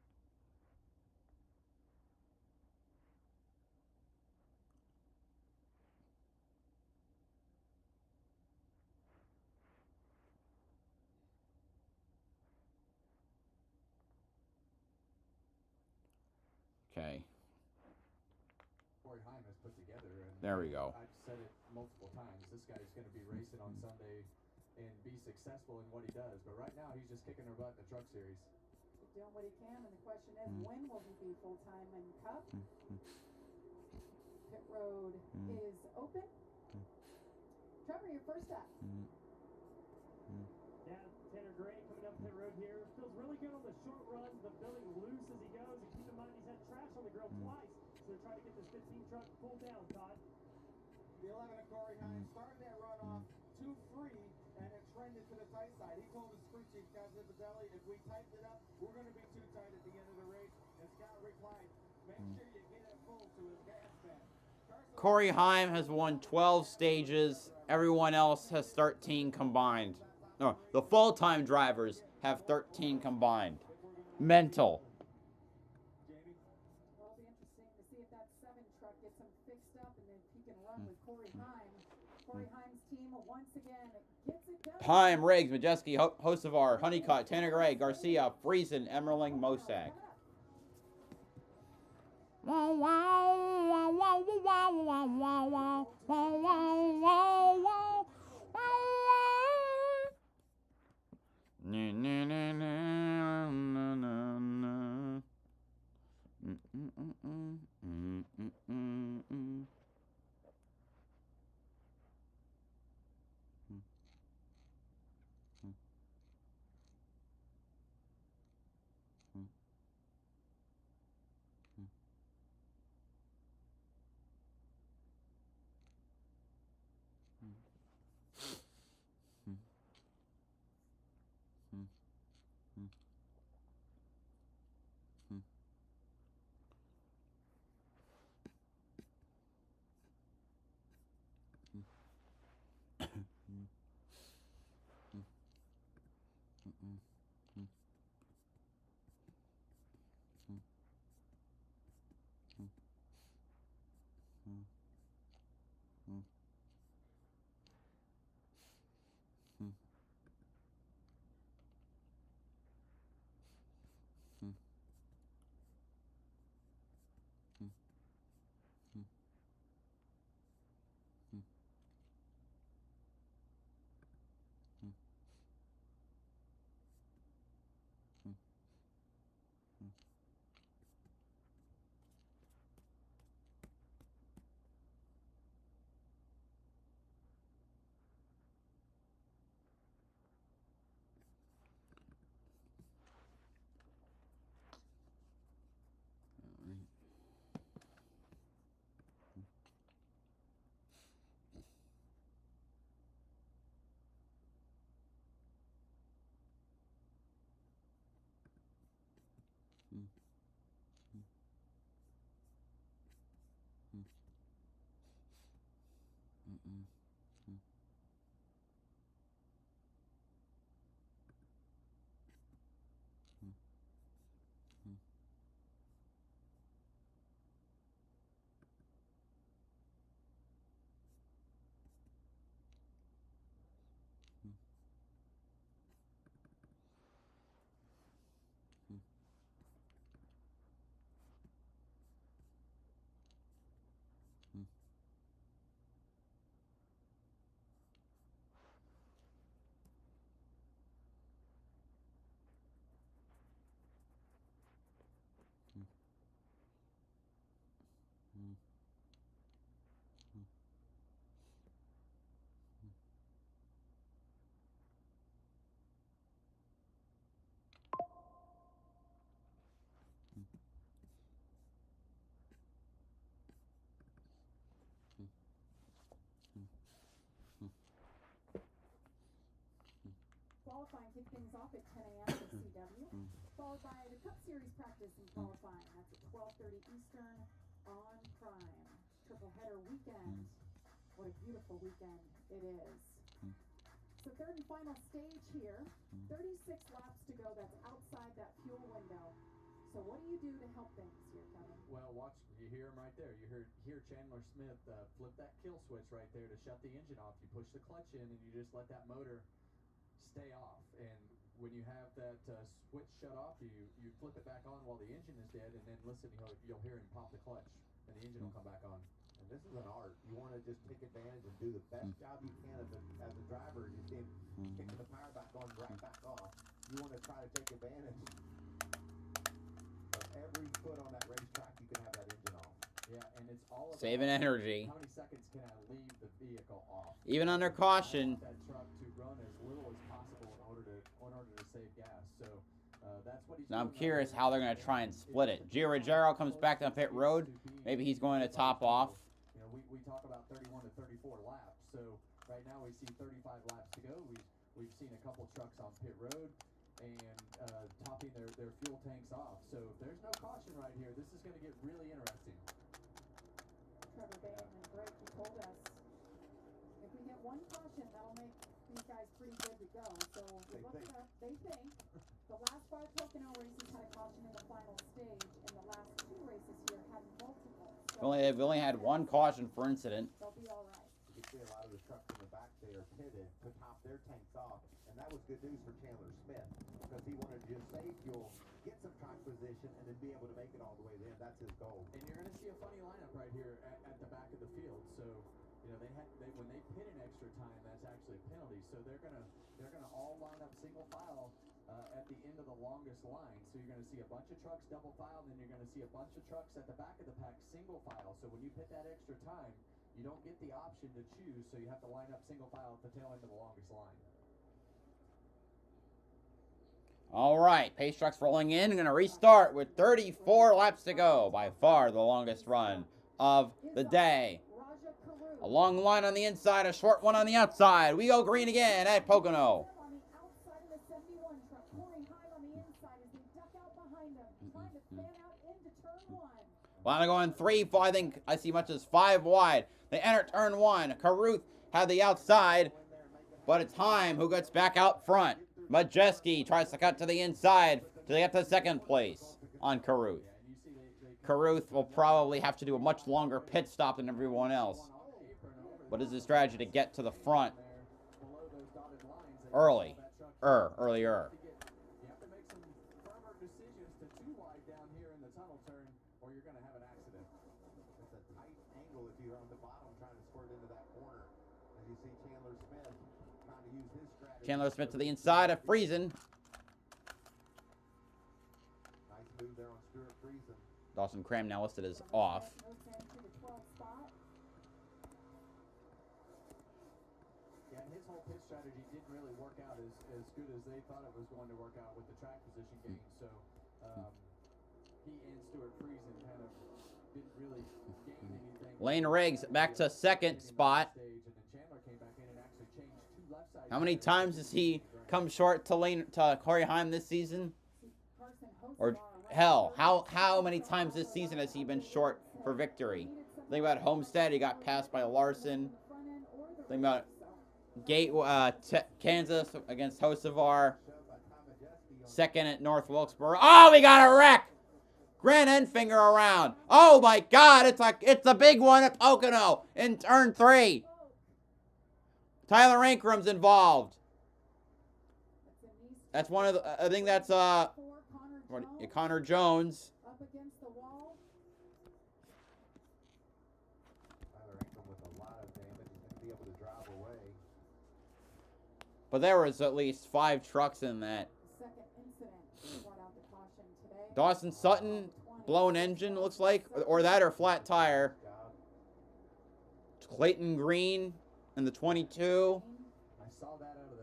Okay. Corey Heim has put together. And There we go. I've said it multiple times. This guy's going to be racing on Sunday and be successful in what he does. But right now, he's just kicking her butt in the Truck Series. He's doing what he can, and the question is, when will he be full-time in Cup? Pit road is open. Trevor, your first up. Yeah, Tanner Gray coming up pit road here. Feels really good on the short runs, but building loose as he goes. And keep in mind, he's had trash on the grill twice. So they're trying to get this 15 truck pulled down, Todd. The 11 of Corey Hines started that run off too free, and it trended to the tight side. He told his crew chief, Captain Fazeli, if we tighten it up, we're going to be too tight at the end of the race. And Scott replied, make sure you get it full to his gas tank. Corey Heim has won 12 stages. Everyone else has 13 combined. No, the full-time drivers have 13 combined. Mental. Well, it'll be interesting to see if that 7 truck gets him fixed up and if he can run with Corey Heim. Corey Heim's team once again gets it done. Heim, Riggs, Majeski, Hocevar, Honeycutt, Tanner Gray, Garcia, Friesen, Emmerling, Mosak. Wow, wow, wow, wow, wow, wow, wow, wow, wow, wow, wow, wow, wow. Na, na, na, na, na, na, na. Qualifying kick things off at 10 a.m. for CW, followed by the Cup Series practice and qualifying. That's at 12:30 Eastern on Prime. Triple header weekend. What a beautiful weekend it is. So third and final stage here. 36 laps to go. That's outside that fuel window. So what do you do to help things here, Kevin? Well, watch. You hear him right there. You hear Chandler Smith flip that kill switch right there to shut the engine off. You push the clutch in, and you just let that motor stay off. And when you have that switch shut off, you flip it back on while the engine is dead, and then listen, you'll hear him pop the clutch, and the engine will come back on. And this is an art. You want to just take advantage and do the best job you can as a driver. You see him kicking the power back on, right back off. You want to try to take advantage of every foot on that racetrack you can have that engine off. Yeah, and it's all about Saving energy. how many seconds can I leave the vehicle off? Even under caution. I want that truck to run as little as possible in order to save gas. So that's what he's Now I'm doing curious right how they're going to try and split it. Gio Ruggiero comes back down pit road. Maybe he's going to top off. You know, we talk about 31 to 34 laps. So right now we see 35 laps to go. We've seen a couple trucks on pit road and topping their fuel tanks off. So if there's no caution right here, this is going to get really interesting. Trevor Bayham and Greg, he told us if we get one caution, that'll make these guys pretty good to go. So we look it up. They think the last 5 Pocono races had a caution in the final stage, and the last 2 races here had multiple. So They've only had one caution for incident. they'll be all right. You can see a lot of the trucks in the back there pitted to top their tanks off, and that was good news for Chandler Smith because he wanted to just save fuel, get some track position, and then be able to make it all the way in. That's his goal. And you're going to see a funny lineup right here at the back of the field. So, you know, when they pit in extra time, that's actually a penalty. So they're gonna all line up single file at the end of the longest line. So you're going to see a bunch of trucks double file, and then you're going to see a bunch of trucks at the back of the pack single file. So when you pit that extra time, you don't get the option to choose. So you have to line up single file at the tail end of the longest line. All right, pace trucks rolling in. Going to restart with 34 laps to go. By far the longest run of the day. A long line on the inside, a short one on the outside. We go green again at Pocono. On the outside of the 71 truck, Corey Heim on the inside as they duck out behind them, trying to fan out into turn 1. Well, they're going 3, 4, I think I see much as 5 wide. They enter turn 1. Caruth had the outside, but it's Heim who gets back out front. Majeski tries to cut to the inside to get to second place on Caruth. Caruth will probably have to do a much longer pit stop than everyone else. What is his strategy to get to the front earlier? You have to make some firmer decisions to too wide down here in the tunnel turn, or you're going to have an accident. It's a tight angle if you're on the bottom trying to squirt into that corner. As you see Chandler Smith trying to use his strategy. Chandler Smith to the inside of Friesen. Nice move there on Stuart Friesen. Dawson Cram now listed as off. Yeah, and his whole pit strategy didn't really work out as good as they thought it was going to work out with the track position gain. So he and Stuart Friesen kind of didn't really gain anything. Lane Riggs back to second spot. And then Chandler came back in and actually changed 2 left side. How many times has he come short to Corey Heim this season? Or hell, how many times this season has he been short for victory? Think about Homestead, he got passed by Larson. Think about it. Kansas against Hocevar. Second at North Wilkesboro. Oh, we got a wreck. Grant Enfinger around. Oh my God, it's a big one at Pocono in turn 3. Tyler Ankrum's involved. That's one of the, I think that's Connor Jones. Up against the wall. Tyler Ingram with a lot of damage. He's going to be able to drive away. But there was at least 5 trucks in that. Second incident brought out the caution today. Dawson Sutton, blown engine, looks like, or that or flat tire. Clayton Green in the 22. I saw that out of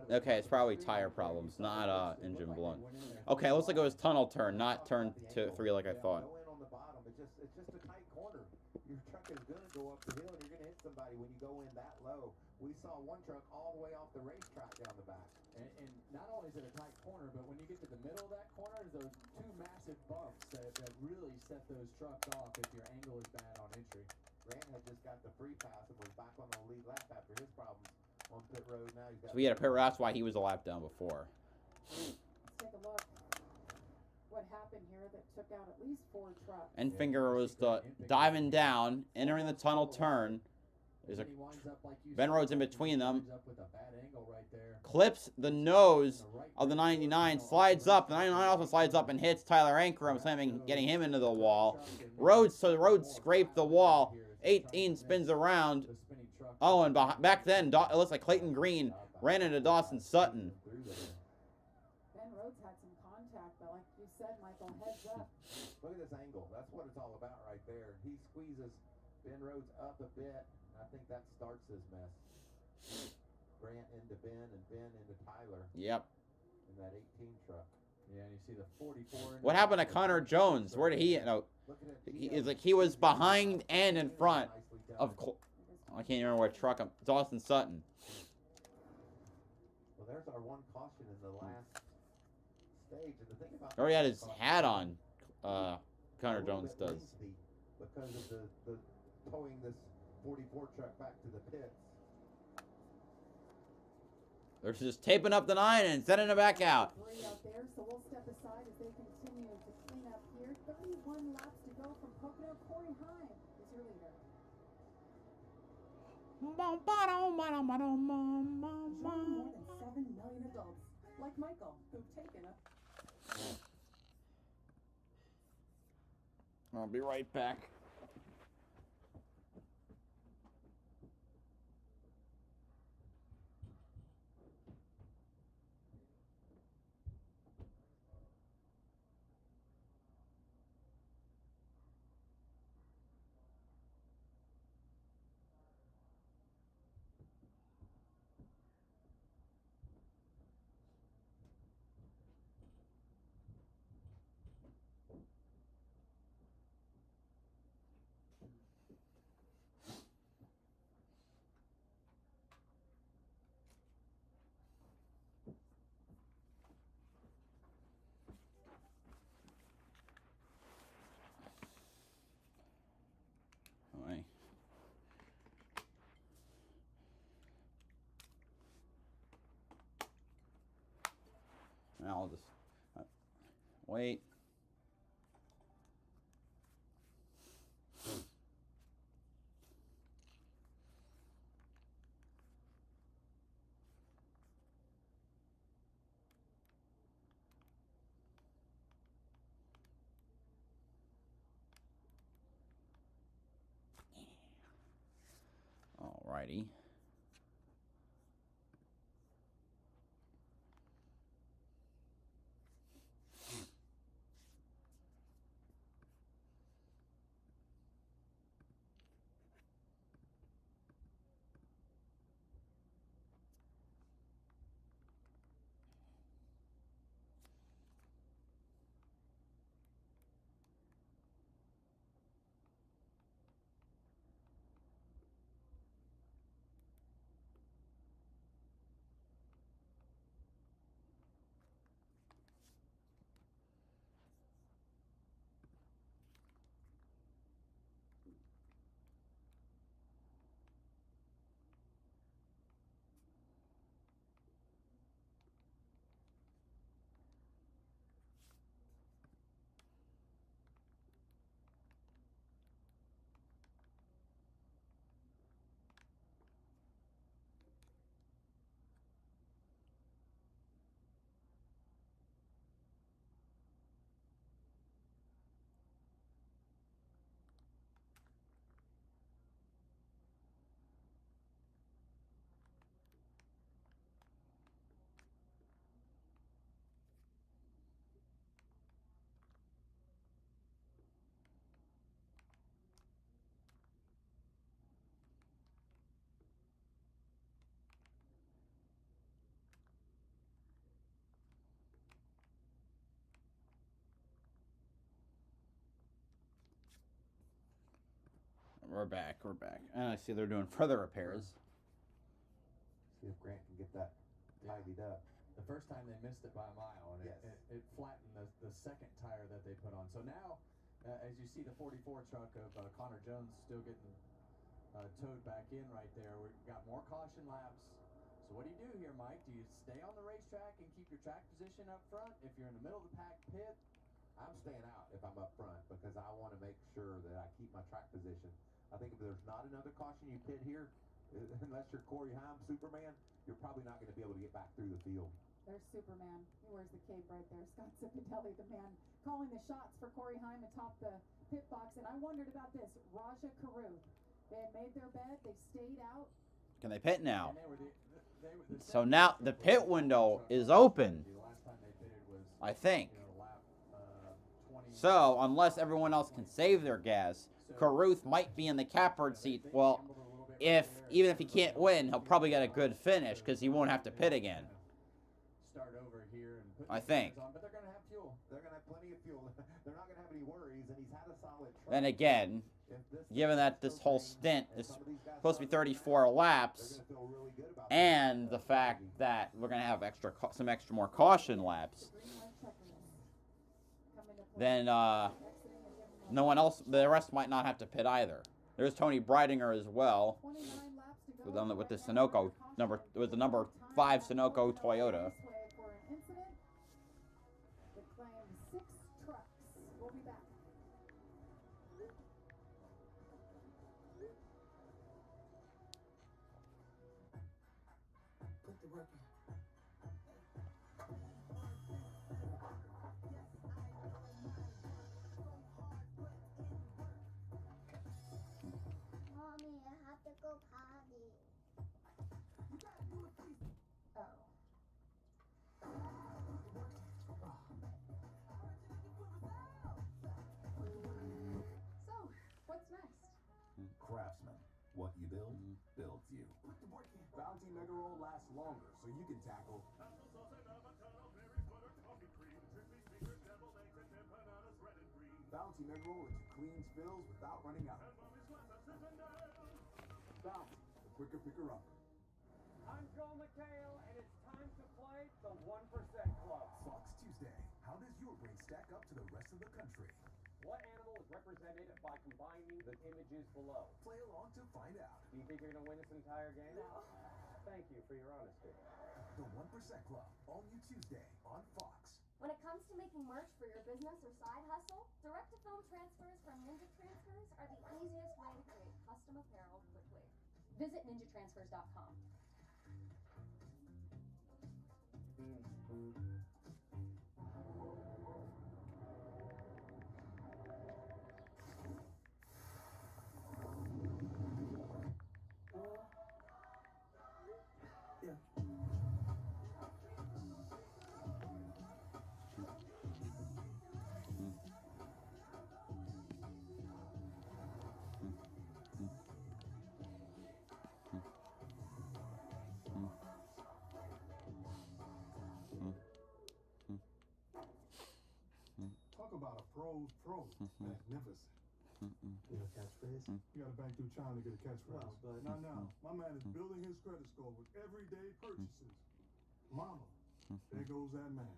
the. Okay, it's probably tire problems, not engine blown. Okay, looks like it was tunnel turn, not turn 3 like I thought. Go in on the bottom. It's just a tight corner. Your truck is going to go up the hill, and you're going to hit somebody when you go in that low. We saw one truck all the way off the racetrack down the back. And not only is it a tight corner, but when you get to the middle of that corner, there's those 2 massive bumps that really set those trucks off if your angle is bad on entry. Grant had just got the free pass and was back on the lead lap after his problems on pit road. Now he's got. So we had a pit road, that's why he was a lap down before. Let's take a look. What happened here that took out at least 4 trucks. Enfinger was diving down, entering the tunnel turn. There's a Ben Rhodes in between them. Clips the nose of the 99, slides up. The 99 also slides up and hits Tyler Ankrum, getting him into the wall. Rhodes scraped the wall. 18 spins around. Oh, and back then, it looks like Clayton Green ran into Dawson Sutton. Ben Rhodes had some contact, but like you said, Michael, heads up. Look at this angle. That's what it's all about right there. He squeezes Ben Rhodes up a bit. I think that starts his mess. Grant into Ben and Ben into Tyler. Yep. In that 18 truck. Yeah, and you see the 44. What happened to Connor Jones? Where did he? No, he was behind and in front of. I can't remember what truck. Dawson Sutton. Well, there's our one caution in the last stage. And the thing about He already had his hat on. Connor Jones does. Because of the towing this 44 truck back to the pits. They're just taping up the 9 and sending it back out. 3 out there, so we'll step aside as they continue to clean up here. 31 laps to go from Pocono. Corey Heim is your leader. Join more than 7 million adults, like Michael, who've taken up. I'll be right back. Now I'll just wait. Alrighty. we're back. And I see they're doing further repairs. See if Grant can get that tidied up. The first time they missed it by a mile, and Yes. it flattened the second tire that they put on. So now, as you see the 44 truck of Connor Jones still getting towed back in right there, we've got more caution laps. So what do you do here, Mike? Do you stay on the racetrack and keep your track position up front? If you're in the middle of the pack, pit. I'm staying out if I'm up front because I want to make sure that I keep my track position. I think if there's not another caution you pit here, unless you're Corey Heim, Superman, you're probably not going to be able to get back through the field. There's Superman. He wears the cape right there. Scott Zipadelli, the man calling the shots for Corey Heim atop the pit box. And I wondered about this. Raja Caruth. They had made their bed. They stayed out. Can they pit now? And they were the So now the pit window is open, The last time they pitted was, I think. lap 20. So unless everyone else can save their gas, Caruth might be in the catbird seat. Well, even if he can't win, he'll probably get a good finish because he won't have to pit again. Start over here and put I the think. tires on, but they're going to have fuel. They're going to have plenty of fuel. They're not going to have any worries, and he's had a solid truck. Then again, If this given that this whole stint is supposed to be 34 laps, they're going to feel really good about and the fact that we're going to have some extra more caution laps, Green light checkers come into play. then Exiting and giving them no one else, the rest might not have to pit either. There's Tony Breidinger as well, 29 laps to go. with the Right now, Sunoco with the number 5 Sunoco Toyota. Raceway for an incident that claimed 6 trucks. We'll be back. Put the work in. Mommy, I have to go potty. Oh. So, what's next? Craftsman. What you build, builds you. Put the work in. Bounty Mega Roll lasts longer, so you can tackle Bounty Mega Roll lets you clean spills without running out. Bounty, the quicker picker-upper. I'm Joel McHale, and it's time to play the 1% Club. Fox Tuesday. How does your brain stack up to the rest of the country? What animal is represented by combining the images below? Play along to find out. Do you think you're going to win this entire game? No. Thank you for your honesty. The 1% Club, all new Tuesday on Fox. When it comes to making merch for your business or side hustle, direct-to-film transfers from Ninja Transfers are the easiest way to create custom apparel quickly. Visit ninjatransfers.com. Talk about a pro's pro. Magnificent. You know, catchphrase? You gotta bank through China to get a catchphrase. Well, but- Now, my man is building his credit score with everyday purchases. Mama, there goes that man.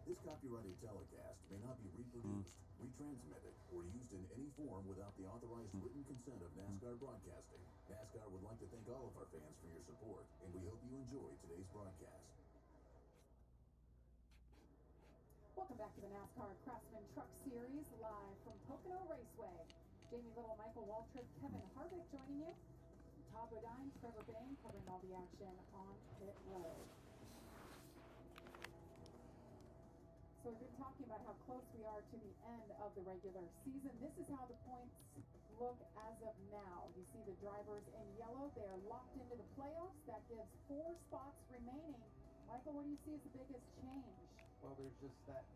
This copyrighted telecast may not be reproduced, retransmitted, or used in any form without the authorized written consent of NASCAR Broadcasting. NASCAR would like to thank all of our fans for your support, and we hope you enjoyed today's broadcast. Welcome back to the NASCAR Craftsman Truck Series, live from Pocono Raceway. Jamie Little, Michael Waltrip, Kevin Harvick joining you. Todd Bodine, Trevor Bain covering all the action on pit road. So we've been talking about how close we are to the end of the regular season. This is how the points look as of now. You see the drivers in yellow. They are locked into the playoffs. That gives 4 spots remaining. Michael, what do you see as the biggest change? Well, there's just that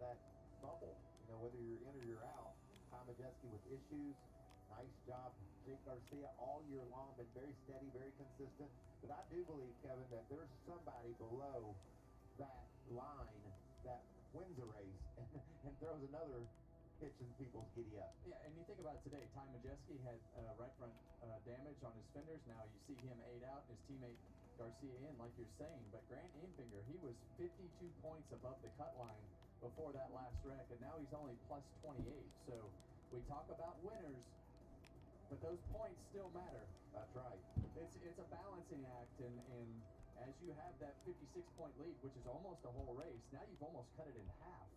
bubble. You know, whether you're in or you're out. Tom Majeski with issues. Nice job, Jake Garcia, all year long, been very steady, very consistent. But I do believe, Kevin, that there's somebody below that line that wins a race and throws another pitching people's giddy up. Yeah, and you think about today, Ty Majeski had right front damage on his fenders. Now you see him 8 out, his teammate Garcia in, like you're saying. But Grant Enfinger, he was 52 points above the cut line before that last wreck, and now he's only plus 28. So we talk about winners, but those points still matter. That's right. It's a balancing act, and as you have that 56-point lead, which is almost a whole race, now you've almost cut it in half.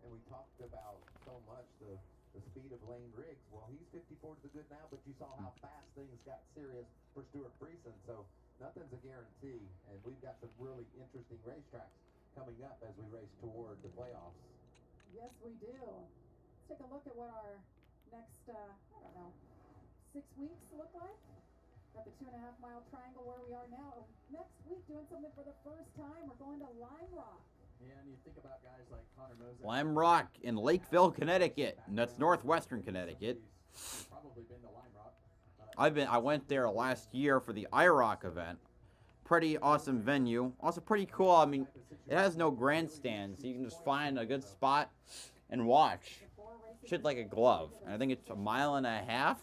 And we talked about so much the speed of Lane Riggs. Well, he's 54 to the good now, but you saw how fast things got serious for Stuart Friesen. So nothing's a guarantee, and we've got some really interesting racetracks coming up as we race toward the playoffs. Yes, we do. Let's take a look at what our next, I don't know, 6 weeks look like. Got the 2.5 mile triangle where we are now. Next week, doing something for the first time. We're going to Lime Rock. Yeah, and you think about guys like Connor Moses. Lime Rock in Lakeville, Connecticut. And that's northwestern Connecticut. Probably been to Lime Rock. I went there last year for the IROC event. Pretty awesome venue. Also pretty cool. I mean, it has no grandstands, so you can just find a good spot and watch. Shit like a glove. And I think it's 1.5 miles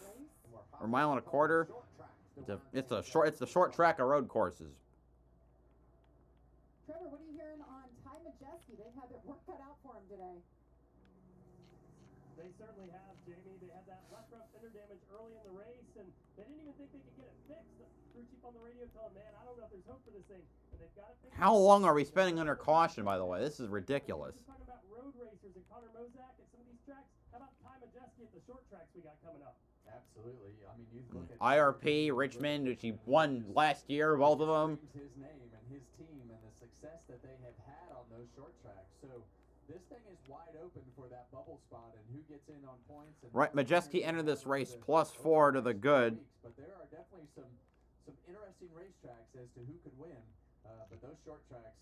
or 1.25 miles. It's the short track of road courses. Trevor, what are you hearing on Ty Majeski? They've had their work cut out for him today. They certainly have, Jamie. They had that left front fender damage early in the race, and they didn't even think they could get it fixed. Crew chief on the radio telling, man, I don't know if there's hope for this thing, but they've got it fixed. How long are we spending under caution, by the way? This is ridiculous. We're talking about road racers and Connor Mozak at some of these tracks. How about Ty Majeski at the short tracks we got coming up? Absolutely. I mean, you look at IRP, Richmond, which he won last year, both of them. His name and his team and the success that they have had on those short tracks. So this thing is wide open for that bubble spot and who gets in on points. And Right, Majeski entered this race +4 to the good. But there are definitely some interesting racetracks as to who could win. But those short tracks,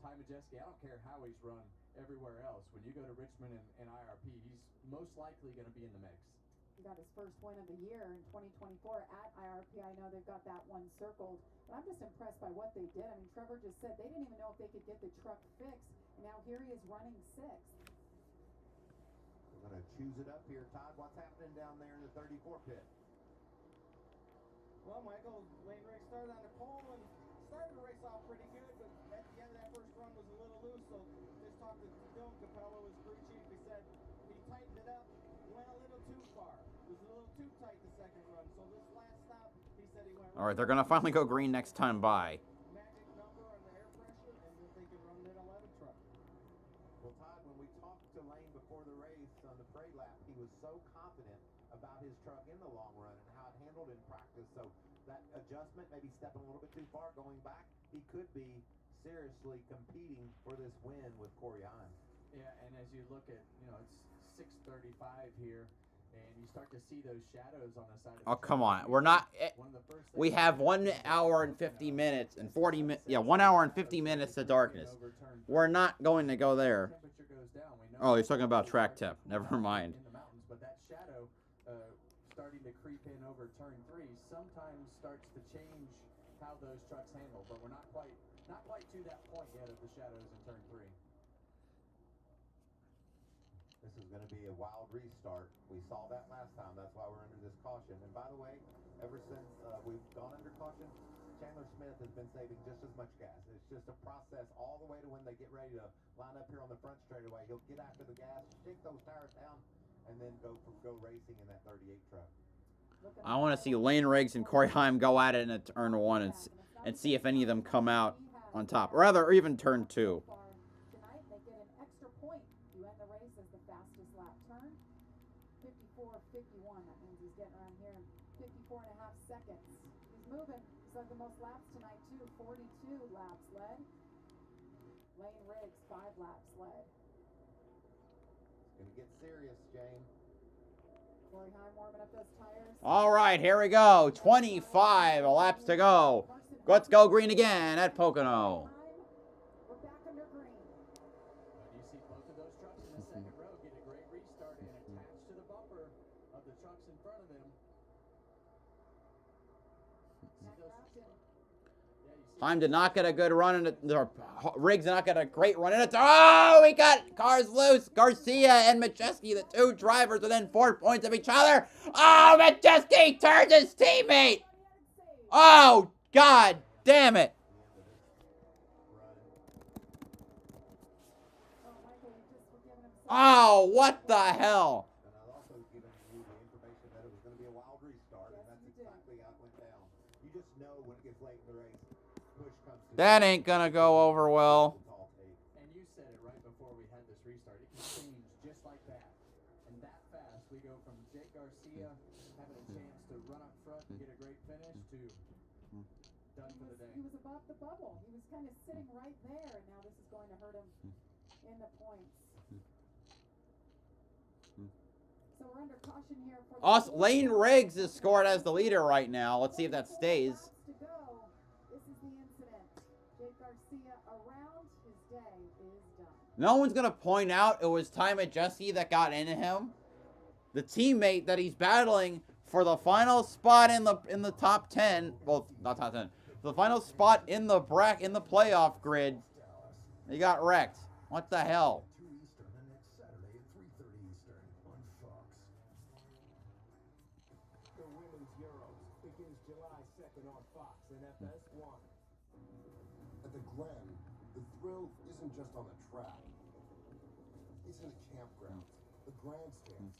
Ty Majeski, I don't care how he's run everywhere else. When you go to Richmond and IRP, he's most likely going to be in the mix. He got his first win of the year in 2024 at IRP. I know they've got that one circled, but I'm just impressed by what they did. I mean, Trevor just said they didn't even know if they could get the truck fixed, and now here he is running 6th. We're going to choose it up here. Todd, what's happening down there in the 34 pit? Well, Michael, Lane Riggs started on the pole and started the race off pretty good, but at the end of that first run was a little loose, so just talked to Dylan Capello, his crew chief. He said he tightened it up, went a little too far. It was a little too tight the second run, so this last stop, he said he went All right, they're going to finally go green next time by. magic number on the air pressure, and that they can run that 11 truck. Well, Todd, when we talked to Lane before the race on the parade lap, he was so confident about his truck in the long run and how it handled in practice. So that adjustment, maybe stepping a little bit too far, going back, he could be seriously competing for this win with Corey Heim. Yeah, and as you look at, it's 6:35 here, and you start to see those shadows on the side of the Oh, come on. We're not... We have 1 hour and 50 minutes and 40 minutes. Yeah, 1 hour and 50 minutes to darkness. We're not going to go there. Oh, he's talking about track tip. Never mind. In the mountains, but that shadow starting to creep in over turn 3 sometimes starts to change how those trucks handle, but we're not quite to that point yet of the shadows in turn 3. This is going to be a wild restart. We saw that last time. That's why we're under this caution. And by the way, ever since we've gone under caution, Chandler Smith has been saving just as much gas. It's just a process all the way to when they get ready to line up here on the front straightaway. He'll get after the gas, shake those tires down, and then go racing in that 38 truck. I want to see Lane Riggs and Corey Heim go at it in turn 1 and see if any of them come out on top. Or rather, even turn 2. Tonight, they get an extra point. You end the race as the fastest lap turn. 54.51. That means he's getting around here in 54.5 seconds. He's moving. He's had the most laps tonight, too. 42 laps led. Lane Riggs, 5 laps led. It's going to get serious, James. Corey Heim warming up those tires. All right, here we go. 25 laps to go. Let's go green again at Pocono. We're back under green. You see both of those trucks in the second row get a great restart and attach to the bumper of the trucks in front of them. See Time to not get a good run in it. Riggs not get a great run in it. Oh, we got cars loose. Garcia and Majeski, the two drivers, within 4 points of each other. Oh, Majeski turns his teammate. Oh, God damn it. Oh, what the hell? And I've also given you the information that it was going to be a wild restart, and that's exactly how it went down. You just know when it gets late in the race, push comes to That ain't gonna go over well. And you said it right before we had this restart. It can change just like that. And that fast, we go from Jake Garcia having a chance to run up front and get a great finish to done for the day. He was above the bubble. He was kind of sitting right there, and now this is going to hurt him in the points. So we're under caution here for Lane Riggs is scored as the leader right now. Let's see if that stays. to go. This is the incident. Jake Garcia around. His day is done. No one's gonna point out it was Ty Majeski that got into him. The teammate that he's battling for the final spot in the top 10. Well, not top 10. The final spot in the playoff grid. He got wrecked. What the hell? The Women's Euros begins July 2nd on Fox and FS1. At the Glen, the thrill isn't just on the track. It's in the campground, the grandstands,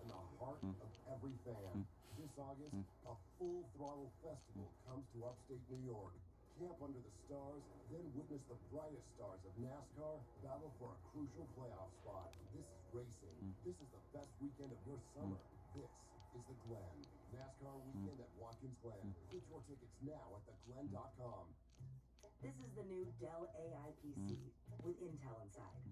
and the heart of every fan. This August, a full throttle festival comes to upstate New York. Camp under the stars, then witness the brightest stars of NASCAR battle for a crucial playoff spot. This is racing. This is the best weekend of your summer. This is the Glen. NASCAR weekend at Watkins Glen. Get your tickets now at theglen.com. This is the new Dell AI PC with Intel inside.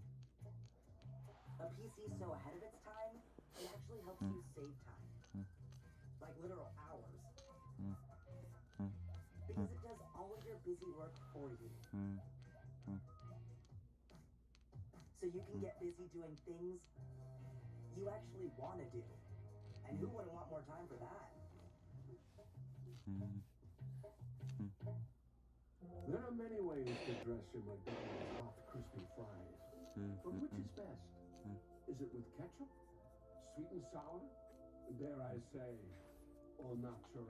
A PC so ahead of its time, it actually helps you save time. Like literal hours. Because it does all of your busy work for you. So you can get busy doing things you actually want to do. And who wouldn't want more time for that? There are many ways to dress your McDonald's hot, crispy fries. But which is best? Is it with ketchup? Sweet and sour? Dare I say, au natural?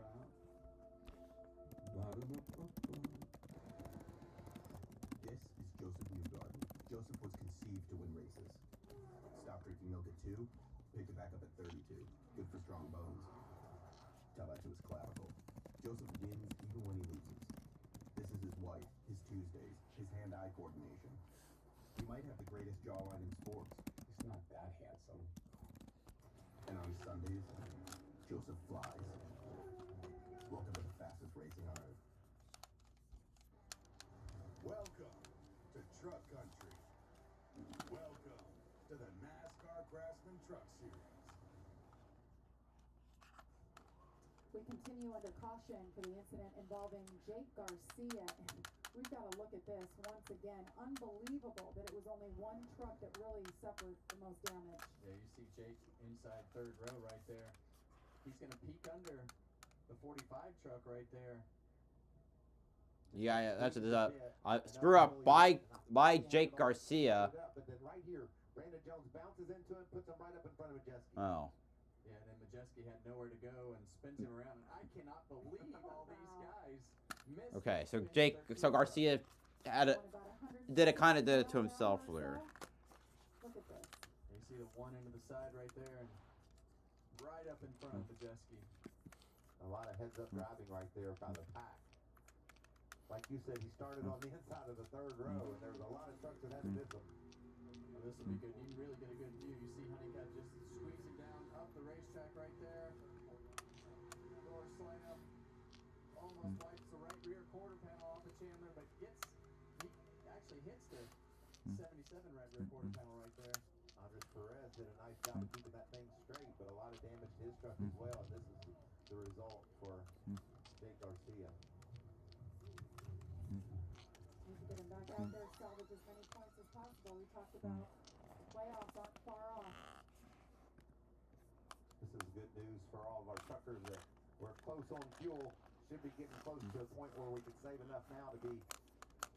This is Joseph Newgarden. Joseph was conceived to win races. Stopped drinking milk at 2, picked it back up at 32. Good for strong bones. Tell that to his clavicle. Joseph wins even when he loses. This is his wife, his Tuesdays, his hand-eye coordination. He might have the greatest jawline in sports. He's not that handsome. And on Sundays, Joseph flies. Welcome to the fastest racing on earth. Welcome to Truck Country. Welcome to the NASCAR Craftsman Truck Series. We continue under caution for the incident involving Jake Garcia. And we've got to look at this once again. Unbelievable that it was only one truck that really suffered the most damage. Yeah, you see Jake inside third row right there. He's going to peek under the 45 truck right there. Yeah, that's a screw up by Jake Garcia. But then right here, Brandon Jones bounces into him, puts him right up in front of Majeski. Oh. Yeah, and then Majeski had nowhere to go and spins him around. And I cannot believe all these guys missed. Okay, so Garcia did it to himself there. Look at this. You see the one into the side right there and right up in front of Majeski. A lot of heads-up driving right there by the pack. Like you said, he started on the inside of the third row, and there's a lot of trucks that had to miss him. Well, this will be good. You can really get a good view. You see Honeycutt just squeezing down up the racetrack right there. Door slam. Almost wipes the right rear quarter panel off of Chandler, but he actually hits the 77 right rear quarter panel right there. Andres Perez did a nice job of keeping that thing straight, but a lot of damage to his truck as well, and this is the result for Jake Garcia. Need to get him back out there, salvage as many points as possible. We talked about playoffs aren't far off. This is good news for all of our truckers that were close on fuel. should be getting close to a point where we could save enough now to be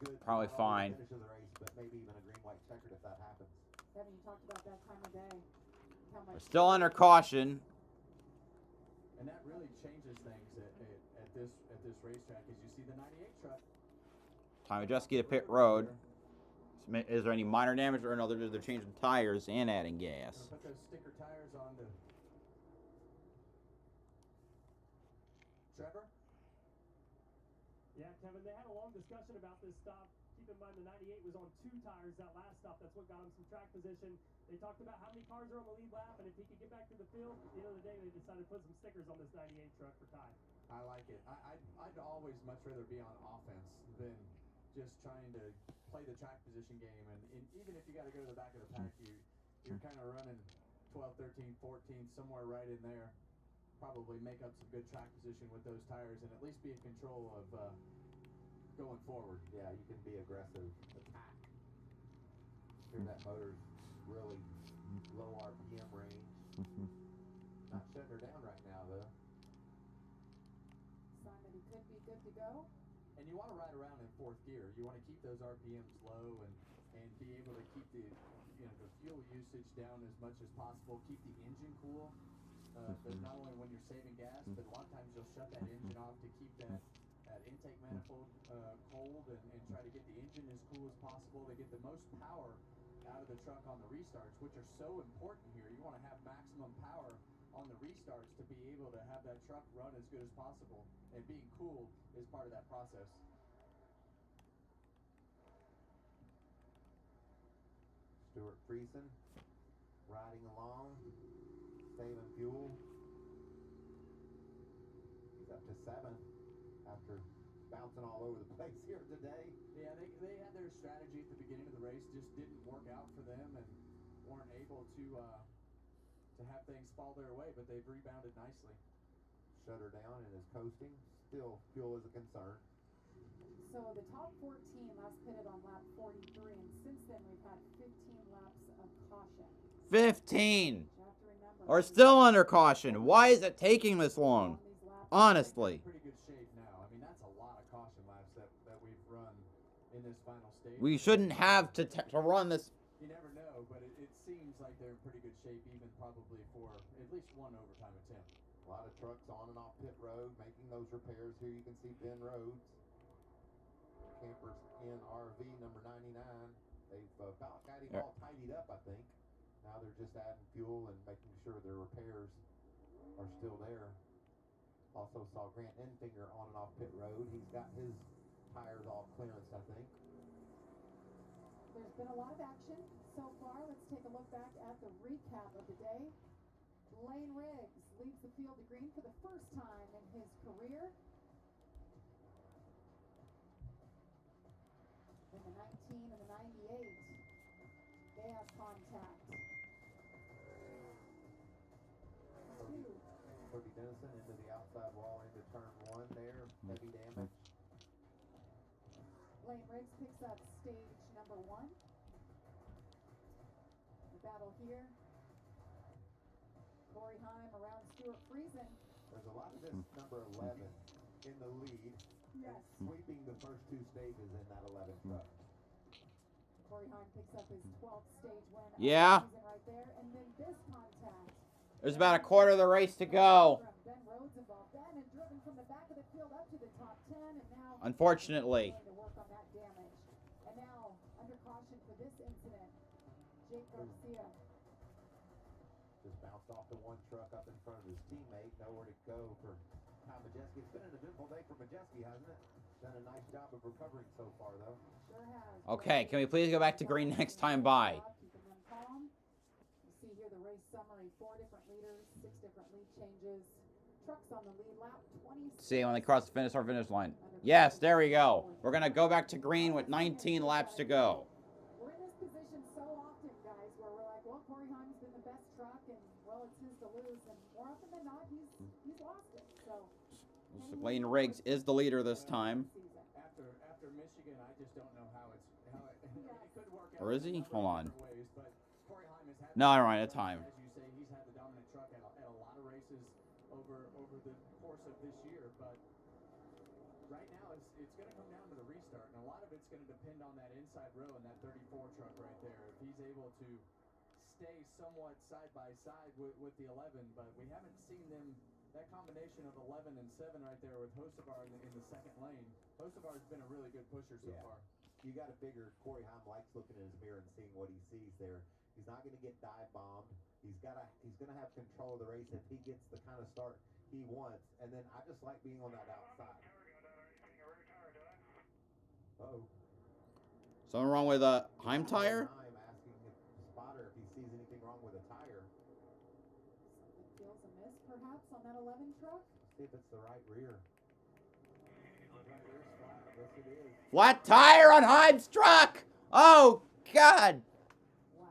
good. Probably not only fine. the finish of the race, but maybe even a green, white checkered if that happens. Kevin, you talked about that time of day. How much We're still under caution. And that really changes things at this racetrack, as you see the 98 truck. Time to just get a pit road. Is there any minor damage or another? They're changing tires and adding gas. Put those sticker tires on the Trevor? Yeah, Kevin, they had a long discussion about this stop. Keep in mind the 98 was on 2 tires that last stop. That's what got him some track position. They talked about how many cars are on the lead lap, and if he could get back to the field, at the end of the day, they decided to put some stickers on this 98 truck for Ty. I like it. I'd always much rather be on offense than just trying to play the track position game. And even if you got to go to the back of the pack, you're kind of running 12, 13, 14, somewhere right in there. Probably make up some good track position with those tires and at least be in control of going forward. Yeah, you can be aggressive. Attack. Hear that motor's really low RPM range. Not shutting her down right now, though. sign that he could be good to go? And you want to ride around in 4th gear. You want to keep those RPMs low and be able to keep the fuel usage down as much as possible. Keep the engine cool. But not only when you're saving gas, but a lot of times you'll shut that engine off to keep that intake manifold cold and try to get the engine as cool as possible to get the most power out of the truck on the restarts, which are so important here. You want to have maximum power on the restarts to be able to have that truck run as good as possible, and being cool is part of that process. Stuart Friesen riding along, saving fuel. He's up to 7th after bouncing all over the place here today. Yeah, they had their strategy at the beginning of the race, just didn't work out for them and weren't able to have things fall their way, but they've rebounded nicely. Shut her down and is coasting. Still, fuel is a concern. So the top 14 last pitted on lap 43, and since then we've had 15 laps of caution. 15! You have to remember, Are still under caution. Why is it taking this long? Honestly. Pretty good shape now. I mean, that's a lot of caution laps that we've run in this final stage. We shouldn't have to run this. You never know, but it seems like they're in pretty good shape, even probably for at least one overtime attempt. A lot of trucks on and off pit road making those repairs. Here you can see Ben Rhodes, Campers in RV number 99. They've about got him all tidied up, I think. Now they're just adding fuel and making sure their repairs are still there. Also saw Grant Enfinger on and off pit road. He's got his tires all clearanced, I think. There's been a lot of action so far. Let's take a look back at the recap of the day. Lane Riggs leads the field to green for the first time in his career. In the 19 and the 98, they have contact. Cody Dennison into the outside wall into turn 1 there. Heavy damage. Lane Riggs picks up stage number 1. The battle here. Corey Heim around Stuart Friesen. There's a lot of this number 11 in the lead. Yes. Sweeping the first 2 stages in that 11 truck. Corey Heim picks up his 12th stage win. Yeah. Right there. And then this contact. There's about a quarter of the race to go. Ben Rhodes involved. Ben had driven from the back of the field up to the top 10, and now Unfortunately. to work on that damage. And now under caution for this incident, Jake Garcia. Just bounced off the one truck up in front of his teammate. Nowhere to go for Tom Majeski. It's been an eventful day for Majeski, hasn't it? Done a nice job of recovering so far, though. Sure has. Okay, can we please go back to green next time by? Keeping them calm. You see here the race summary: 4 different leaders, 6 different lead changes. Trucks on the lead lap, 20. See when they cross the finish line. Yes, there we go. We're going to go back to green with 19 laps to go. We're in this position so often, guys, where we're like, well, Corey Heim's been the best truck, and, well, it's his to lose. And more often than not, he's lost it. So Lane Riggs is the leader this time. After Michigan, I just don't know how it could work out. Or is he? Hold on. Ways, but Corey Heim has had No, all right, it's time. As you say, he's had the dominant truck at a lot of races over the course of this year, but right now it's going to come down to the restart, and a lot of it's going to depend on that inside row and that 34 truck right there. If he's able to stay somewhat side by side with the 11, but we haven't seen them, that combination of 11 and 7 right there with Hocevar in the second lane. Hocevar's been a really good pusher so far. You got to figure Corey Heim likes looking in his mirror and seeing what he sees there. He's not going to get dive bombed. He's going to have control of the race if he gets the kind of start he wants. And then I just like being on that outside. Uh-oh. Something wrong with a Heim tire? I'm asking the spotter if he sees anything wrong with a tire. Something feels amiss, perhaps, on that 11 truck. See if it's the right rear. Right rear's flat. Yes, it is. Flat tire on Heim's truck! Oh, God! Wow.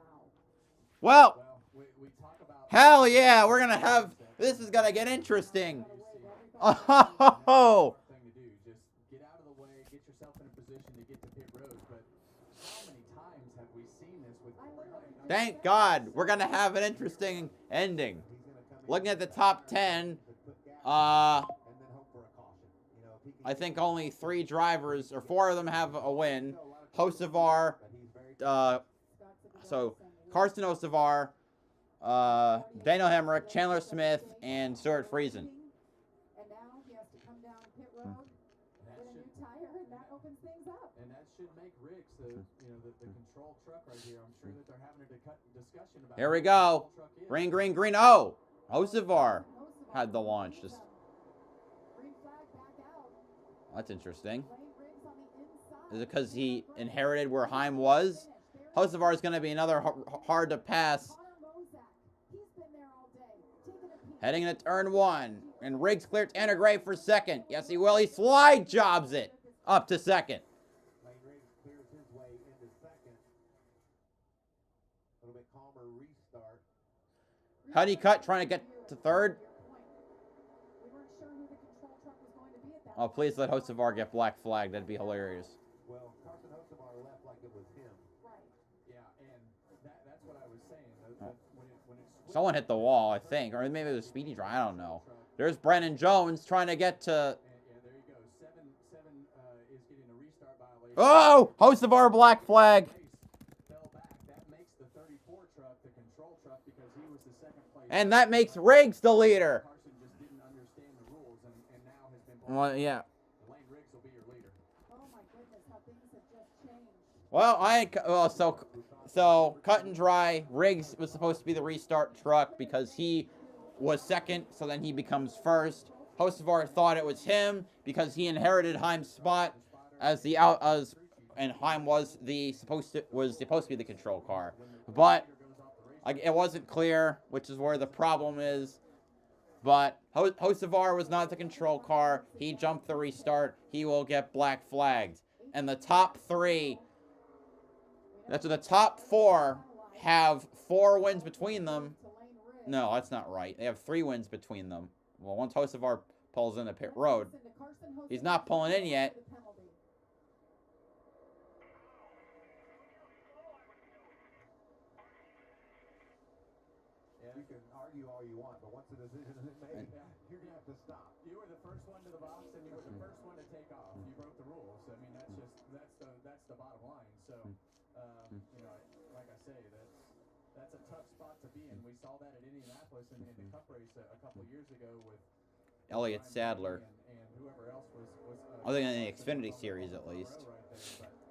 Well, We talk about hell yeah, we're gonna have, this is gonna get interesting. Oh! thing to do. Just get out of the way, get yourself in a position to get to pit road. But how many times have we seen this with Thank God, we're gonna have an interesting ending. Looking at the top 10, I think only 3 drivers, or 4 of them have a win. Hocevar, so Carson Hocevar, Daniel Hemrick, Chandler Smith, and Stuart Friesen. And now he has to come down pit road, get a new tire, and that opens things up. And that should make Riggs the control truck right here. I'm sure that they're having a discussion about. Here we what the go. control truck is. Green, green, green. Oh! Hocevar had the launch. Just, Green flag back out. that's interesting. Lane Riggs on the inside. Is it because he inherited where Heim was? Hocevar is going to be another hard to pass. Connor Mozak. He's been there all day. Taking a peek. Heading into turn 1. And Riggs cleared Tanner Gray for second. Yes, he will. He slide jobs it up to second. Lane Riggs clears his way into second. A little bit calmer restart. Honeycutt trying to get to third. We weren't sure who the control truck was going to be at that Oh, please let Hocevar get black flag. That'd be hilarious. Well, Carson Hocevar left like it was him. Right. Yeah, and that's what I was saying. When it's Someone hit the wall, I think. Or maybe it was a speedy drive. I don't know. There's Brennan Jones trying to get to... yeah, there you go. Seven is getting a restart violation. Oh! Hocevar black flag. Fell back. That makes the 34 truck the control truck because he was the second place. And that makes Riggs the leader. Carson just didn't understand the rules and now has been. Well, yeah. Lane Riggs will be your leader. Oh my goodness, how things have just changed. Well, so cut and dry. Riggs was supposed to be the restart truck because he was second, so then he becomes first. Hocevar thought it was him because he inherited Heim's spot and Heim was supposed to be the control car, but it wasn't clear, which is where the problem is. But Hocevar was not the control car. He jumped the restart. He will get black flagged. And the top 3, the top 4 have 4 wins between them. No, that's not right. They have 3 wins between them. Well, once Hocevar pulls into pit road, he's not pulling in yet. You can argue all you want, but once the decision is made, you're going to have to stop. You were the first one to the box and you were the first one to take off. You broke the rules. I mean, that's the bottom line. So, like I say, that's a tough spot to be in. We saw that at Indianapolis in the Cup race a couple of years ago with Elliott Sadler. and whoever else was I think in the Xfinity series at least.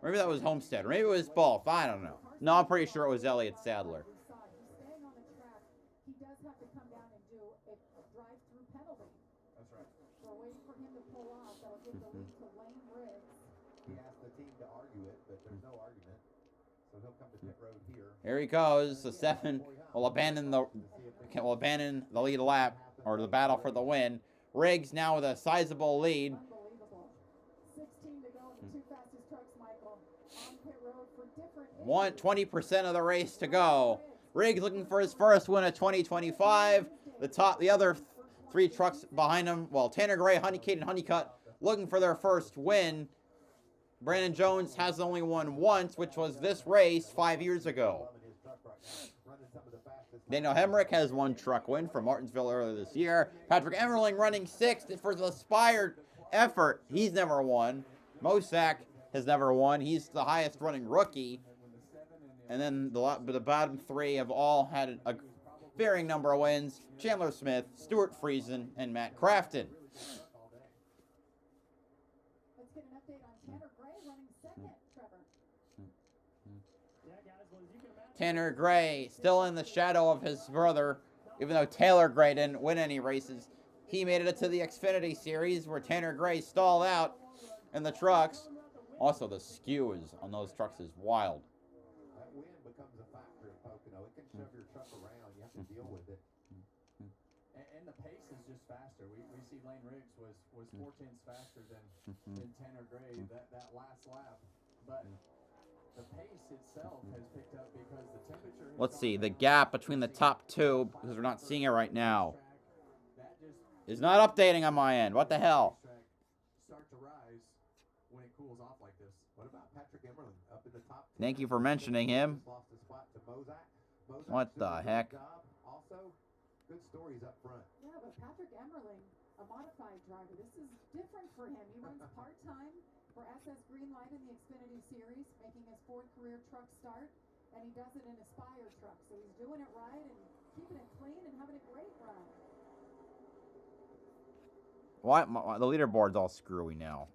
Maybe that was Homestead. Or maybe it was both. I don't know. No, I'm pretty sure it was Elliott Sadler. He's staying on the track. He does have to come down and do a drive-through penalty. That's right. We're waiting for him to pull off. That'll give the lead to Lane Riggs. He asked the team to argue it, but there's no argument. So he'll come to pit road here. Here he goes. The 7 will abandon the lead lap, or the battle for the win. Riggs now with a sizable lead. Unbelievable. 16 to go in the 2 fastest trucks, Michael. On pit road for different 20% of the race to go. Riggs looking for his first win of 2025. The other 3 trucks behind him, well, Tanner Gray, Honeycutt, and Honeycutt looking for their first win. Brandon Jones has only won once, which was this race 5 years ago. Daniel Hemrick has 1 truck win from Martinsville earlier this year. Patrick Emmerling running 6th for the Spire effort, he's never won. Mosak has never won. He's the highest running rookie. And then the bottom three have all had a varying number of wins. Chandler Smith, Stuart Friesen, and Matt Crafton. Let's get an update on Tanner Gray running second, Trevor. Yeah, guys, well, as you can imagine, Tanner Gray still in the shadow of his brother, even though Taylor Gray didn't win any races. He made it to the Xfinity Series where Tanner Gray stalled out in the trucks. Also, the skew on those trucks is wild. That wind becomes a factor at Pocono. It can shove your truck around. You have to deal with it. And the pace is just faster. We see Lane Riggs was 4/10 faster than Tanner Gray that last lap. But the pace itself has picked up because the temperature. Let's see, the gap between the top two, because we're not seeing it right now, is not updating on my end. What the hell? Start to rise when it cools off like this. What about Patrick Emmerling up in the top 10? Thank you for mentioning him. Lost his spot to Mosak. What the heck? Also, good stories up front. Yeah, but Patrick Emmerling, a modified driver. This is different for him. He runs part-time for SS Greenlight in the Xfinity Series, making his 4th career truck start, and he does it in a Spire truck. So he's doing it right and keeping it clean and having a great run. Why the leaderboard's all screwy now?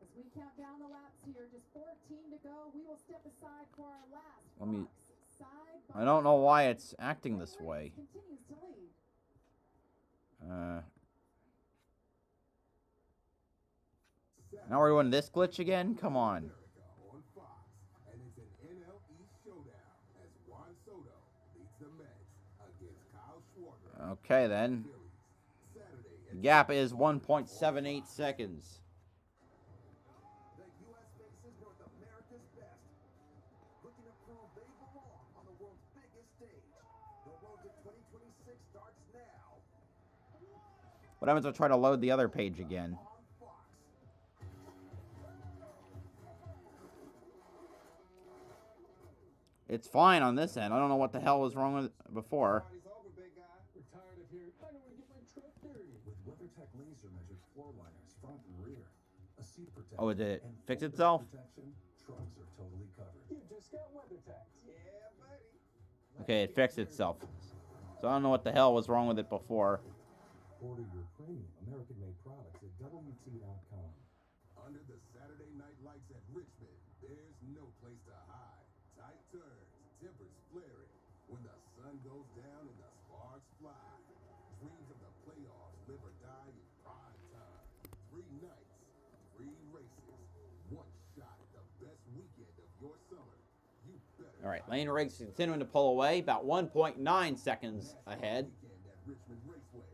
As we count down the laps here, just 14 to go. We will step aside for our last. Let me. Fox side I don't know why it's acting this way. continues to lead. Now we're doing this glitch again? Come on. On Fox, and it's an NL East showdown as Juan Soto leads the Mets against Kyle Schwarber. Okay then. The gap is 1.78 seconds. The U.S. faces North America's best, looking to prove they belong on the world's biggest stage. The road to 2026 starts now. What happens if I try to load the other page again? It's fine on this end. I don't know what the hell was wrong with it before. We're tired of hearing, I don't want to get my truck dirty. With WeatherTech laser measured floor liners front and rear, a seat protector, Oh, did it and fix full itself? protection, trucks are totally covered. You just got WeatherTech. Yeah, buddy. Okay, it fixed itself. So I don't know what the hell was wrong with it before. Order your premium American-made products at WT.com. Under the Saturday night lights at Richmond, there's no place to hide. Tight turns, tempers flaring. When the sun goes down and the sparks fly. Dreams of the playoffs live or die in prime time. 3 nights, 3 races, 1 shot at the best weekend of your summer. You better. All right, Lane Riggs continuing to pull away, about 1.9 seconds ahead. Weekend at Richmond Raceway.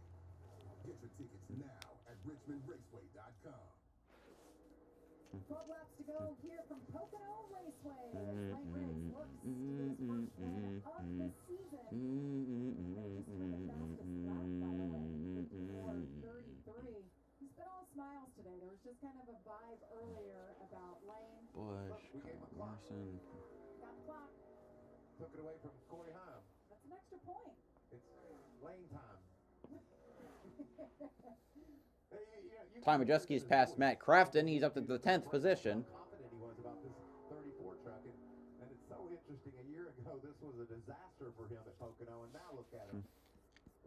Get your tickets now at richmondraceway.com. 12 laps to go here from Pocono Raceway. Lane Riggs looks to be his first win of the season. This is the fastest lap by the way, 54:33. He's been all smiles today. There was just kind of a vibe earlier about Lane. Bush, Got Larson. the clock. Took it away from Corey Heim. That's an extra point. It's lane time. Time Majeski's past Matt Crafton. He's up to the 10th position. How confident he was about this 34 truck, and it's so interesting. A year ago, this was a disaster for him at Pocono, and now look at him.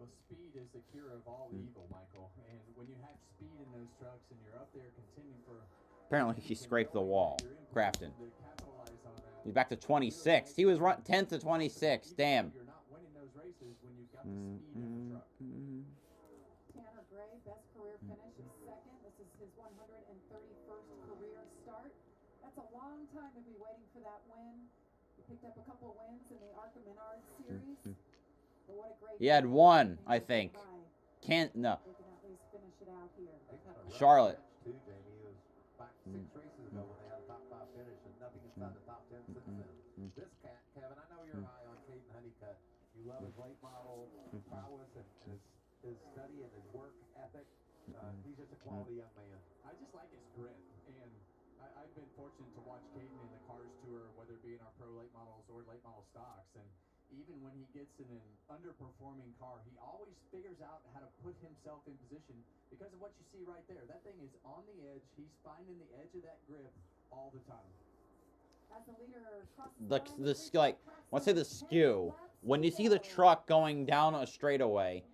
Well, speed is the cure of all evil, Michael. And when you have speed in those trucks and you're up there contending for. Apparently he scraped the wall. Crafton. To capitalize on that. He's back to 26. He was 10th to 26. Damn. You're not winning those races when you've got the speed in the truck. Tanner Gray, best career finish is second. This is his 131st career start. That's a long time to be waiting for that win. He picked up a couple wins in the Arca Menard series. But what a great He had day. one, I think. They can No. at least finish it out here. They've had a rough Charlotte. stretch, too, Jamie. It was back 6 races ago when they had a top 5 finish, and nothing inside the top 10 since then. This cat, Kevin, I know you're high on Caden Honeycutt. You love his late model prowess and his study and his work ethic. He's just a quality young man. I just like his grit. And I've been fortunate to watch Caden in the Cars Tour, whether it be in our pro late models or late model stocks. And even when he gets in an underperforming car, he always figures out how to put himself in position because of what you see right there. That thing is on the edge. He's finding the edge of that grip all the time. As the leader crosses Like, let's say the skew. When you see the truck going down a straightaway,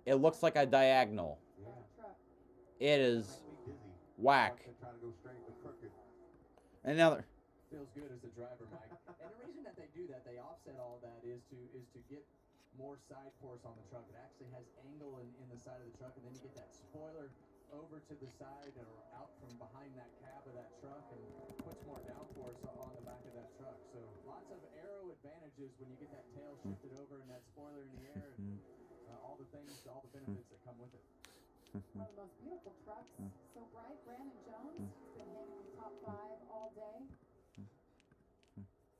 it looks like a diagonal. Yeah. It is Makes me dizzy. whack. To try to go straight but crooked. Another. Feels good as a driver, Mike. And the reason that they do that, they offset all of that, is to get more side force on the truck. It actually has angle in the side of the truck, and then you get that spoiler over to the side or out from behind that cab of that truck and puts more downforce on the back of that truck. So lots of aero advantages when you get that tail shifted over and that spoiler in the air and all the things, all the benefits that come with it. One of the most beautiful trucks. So bright. Brandon Jones has been hanging in top 5 all day.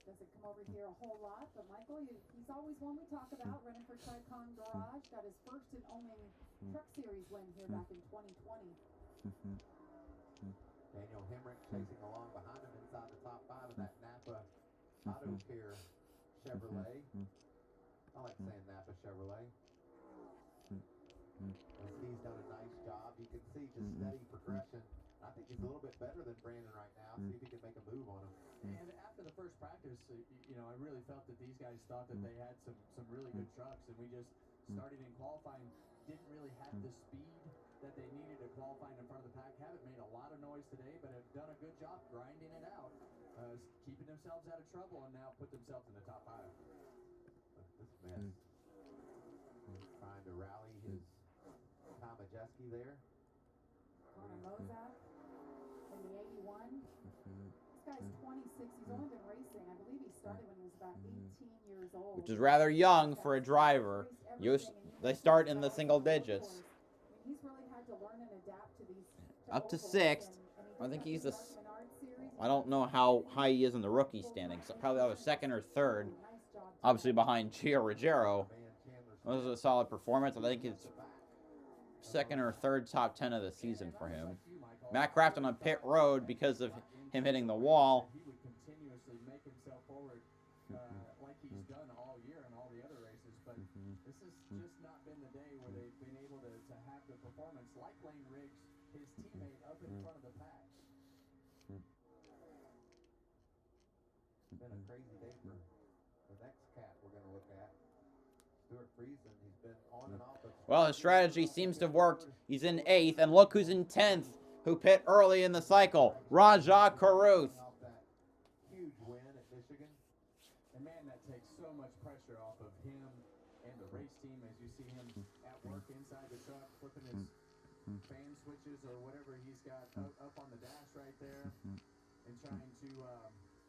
Doesn't come over here a whole lot, but Michael, he's always one we talk about, running for Tricon Garage. Got his first and only Truck Series win here back in 2020. Daniel Hemrick chasing along behind him inside the top 5 of that Napa Auto Care Chevrolet. I like saying Napa Chevrolet. He's done a nice job. You can see just steady progression. I think he's a little bit better than Brandon right now. See if he can make a move on him. And after the first practice, I really felt that these guys thought that they had some really good trucks, and we just started in qualifying, didn't really have the speed that they needed to qualify in front of the pack. Haven't made a lot of noise today, but have done a good job grinding it out, keeping themselves out of trouble, and now put themselves in the top 5. This man trying to rally his Tom Majeski there. Connor Mozak in the 81. This guy's 26. He's only been racing. I believe he started when he was about 18 years old. Which is rather young for a driver. They start in the single digits. I mean, he's really had to learn and adapt to these. Up to 6th. I think he's the. I don't know how high he is in the rookie standings. Probably either 2nd or 3rd. Obviously behind Gio Ruggiero. This is a solid performance. I think it's 2nd or 3rd top 10 of the season for him. Matt Craftsman on pit road because of him hitting the wall. He would continuously make himself forward like he's done all year in all the other races, but this has just not been the day where they've been able to have the performance like Lane Riggs, his teammate, up in front of the pack. It's been a crazy day for the next cat we're going to look at. Stuart Friesen, he's been on and off. Well, his strategy seems to have worked. He's in 8th, and look who's in 10th, who pit early in the cycle. Rajah Caruth. Huge win at Michigan. And man, that takes so much pressure off of him and the race team as you see him at work inside the truck, flipping his fan switches or whatever he's got up on the dash right there, and trying to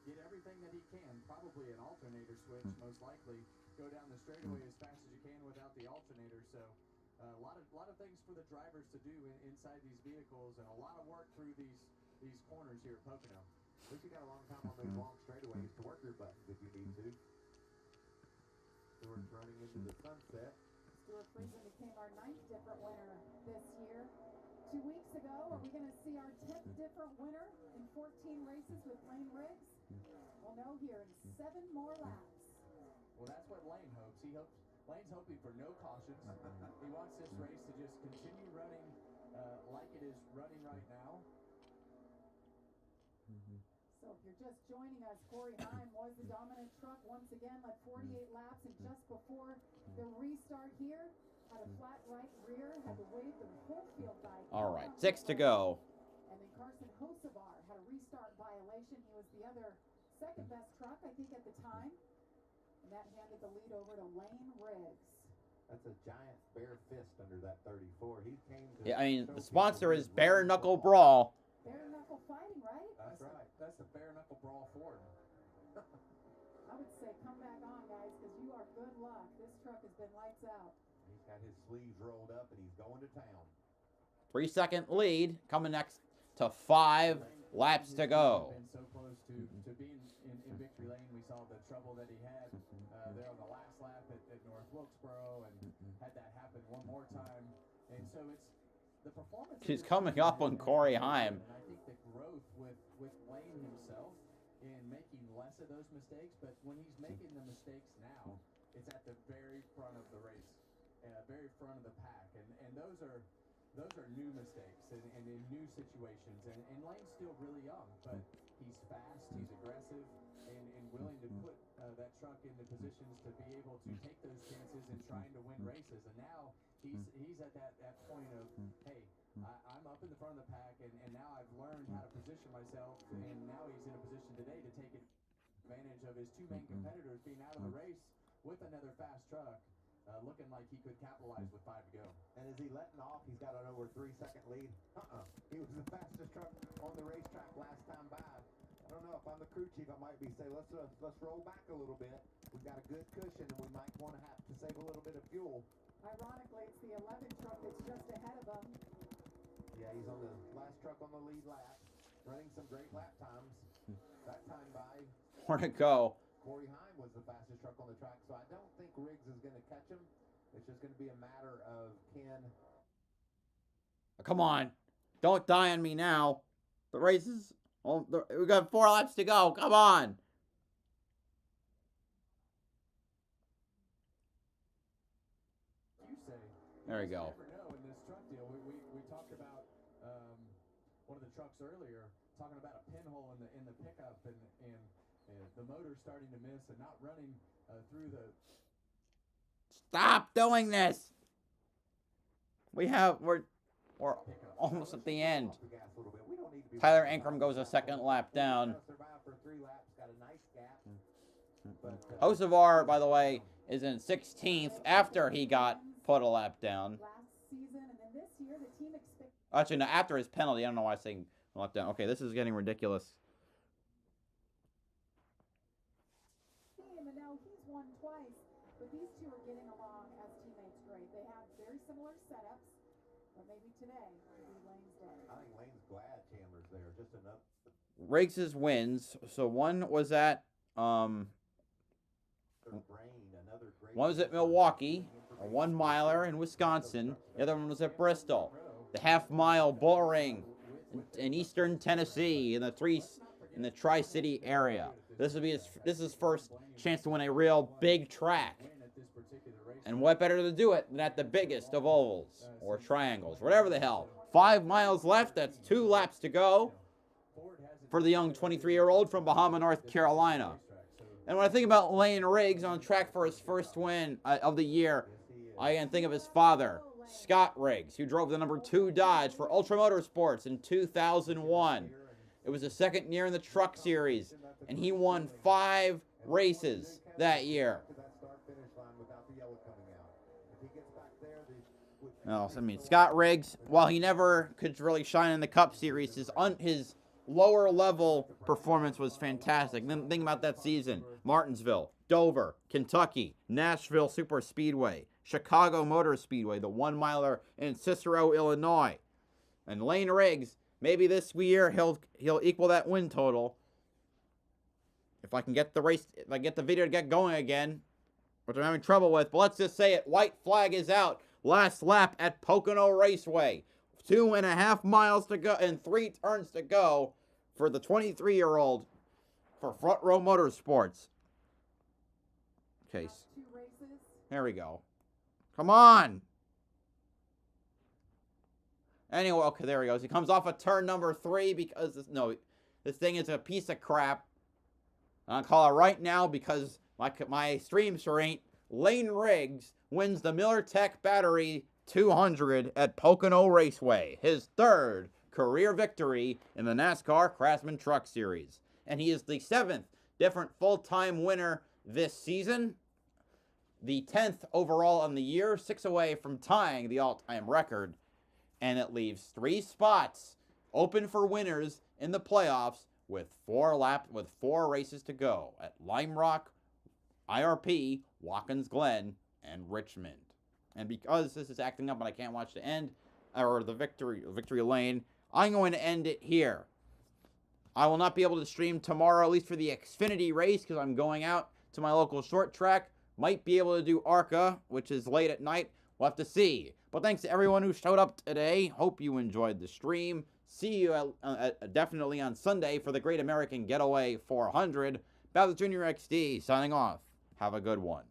get everything that he can, probably an alternator switch, most likely, go down the straightaway as fast as you can without the alternator. So a lot of things for the drivers to do inside these vehicles, and a lot of work through these corners here at Pocono. At least you got a long time on those long straightaways to work your buttons if you need to. Stewart's running into the sunset. Stuart Friesen became our 9th different winner this year. 2 weeks ago, are we going to see our 10th different winner in 14 races with Lane Riggs? We'll know here in 7 more laps. Well, that's what Lane hopes. Lane's hoping for no cautions. He wants this race to just continue running like it is running right now. So if you're just joining us, Corey Heim was the dominant truck once again, led 48 laps, and just before the restart here, had a flat right rear, had to wave the whole field by. All right, 6 to go. And then Carson Hocevar had a restart violation. He was the other second best truck, I think, at the time. And that handed the lead over to Lane Riggs. That's a giant bare fist under that 34. He came to. Yeah, I mean, the sponsor is Bare Knuckle Brawl. Bare knuckle fighting, right? That's right. That's the bare knuckle brawl for him. I would say come back on, guys, because you are good luck. This truck has been lights out. He's got his sleeves rolled up and he's going to town. 3-second lead coming next to 5 laps to go. Been so close to being in victory lane. We saw the trouble that he had there on the last lap at North Wilkesboro, and had that happen one more time. And so it's the performance. She's coming up on Corey Heim. And I think the growth with Lane himself in making less of those mistakes, but when he's making the mistakes now, it's at the very front of the race, very front of the pack, and those are new mistakes and in new situations. And Lane's still really young, but he's fast, he's aggressive, and willing to put that truck into positions to be able to take those chances and trying to win races. And now he's at that point of, hey, I'm up in the front of the pack, and now I've learned how to position myself, and now he's in a position today to take advantage of his two main competitors being out of the race with another fast truck, looking like he could capitalize with 5 to go. And is he letting off? He's got an over 3-second lead. He was the fastest truck on the racetrack last time by. I don't know if I'm the crew chief, I might be saying let's roll back a little bit. We've got a good cushion, and we might want to have to save a little bit of fuel. Ironically, it's the 11 truck that's just ahead of him. Yeah, he's on the last truck on the lead lap, running some great lap times. That time by Where to go? Corey Heim was the fastest truck on the track, so I don't think Riggs is going to catch him. It's just going to be a matter of can. Come on. Don't die on me now. The race is... Oh, we got 4 laps to go. Come on. You say. There we go. You never know in this truck deal. We talked about one of the trucks earlier, talking about a pinhole in the pickup and the motor starting to miss and not running through the... Stop doing this. We're almost at the end. Tyler Ankrum goes a second lap down. Hocevar, by the way, is in 16th after he got put a lap down. Actually, no, after his penalty. I don't know why I'm saying lap down. Okay, this is getting ridiculous. And now he's won twice, but these two are getting along as teammates great. They have very similar setups, but maybe today will be Lane's day. I think Lane's glad Chandler's there. Just enough. Riggs' wins. So one was at one was at Milwaukee, a 1 miler in Wisconsin. The other one was at Bristol, the half-mile bull ring in eastern Tennessee in the Tri-City area. This is his first chance to win a real big track. And what better to do it than at the biggest of ovals or triangles, whatever the hell. 5 miles left. That's 2 laps to go for the young 23-year-old from Bahama, North Carolina. And when I think about Lane Riggs on track for his first win of the year, I can think of his father, Scott Riggs, who drove the number 2 Dodge for Ultra Motorsports in 2001. It was the second year in the Truck Series, and he won 5 races that year. No, I mean, Scott Riggs, while he never could really shine in the Cup Series, his lower level performance was fantastic. Then think about that season: Martinsville, Dover, Kentucky, Nashville Super Speedway, Chicago Motor Speedway, the 1 miler in Cicero, Illinois. And Lane Riggs, maybe this year he'll equal that win total. If I can get the video to get going again, which I'm having trouble with. But let's just say it: white flag is out. Last lap at Pocono Raceway. 2.5 miles to go and 3 turns to go for the 23-year-old for Front Row Motorsports. Okay. There we go. Come on. Anyway, okay, there he goes. He comes off of turn number 3 because this thing is a piece of crap. I'll call it right now because my stream sure ain't. Lane Riggs wins the MillerTech Battery 200 at Pocono Raceway, his 3rd career victory in the NASCAR Craftsman Truck Series. And he is the 7th different full-time winner this season, the 10th overall on the year, 6 away from tying the all-time record. And it leaves 3 spots open for winners in the playoffs with 4 races to go at Lime Rock, IRP, Watkins Glen, and Richmond. And because this is acting up and I can't watch the end, or the victory lane, I'm going to end it here. I will not be able to stream tomorrow, at least for the Xfinity race, because I'm going out to my local short track. Might be able to do ARCA, which is late at night. We'll have to see. But thanks to everyone who showed up today. Hope you enjoyed the stream. See you definitely on Sunday for the Great American Getaway 400. BowserJrXD signing off. Have a good one.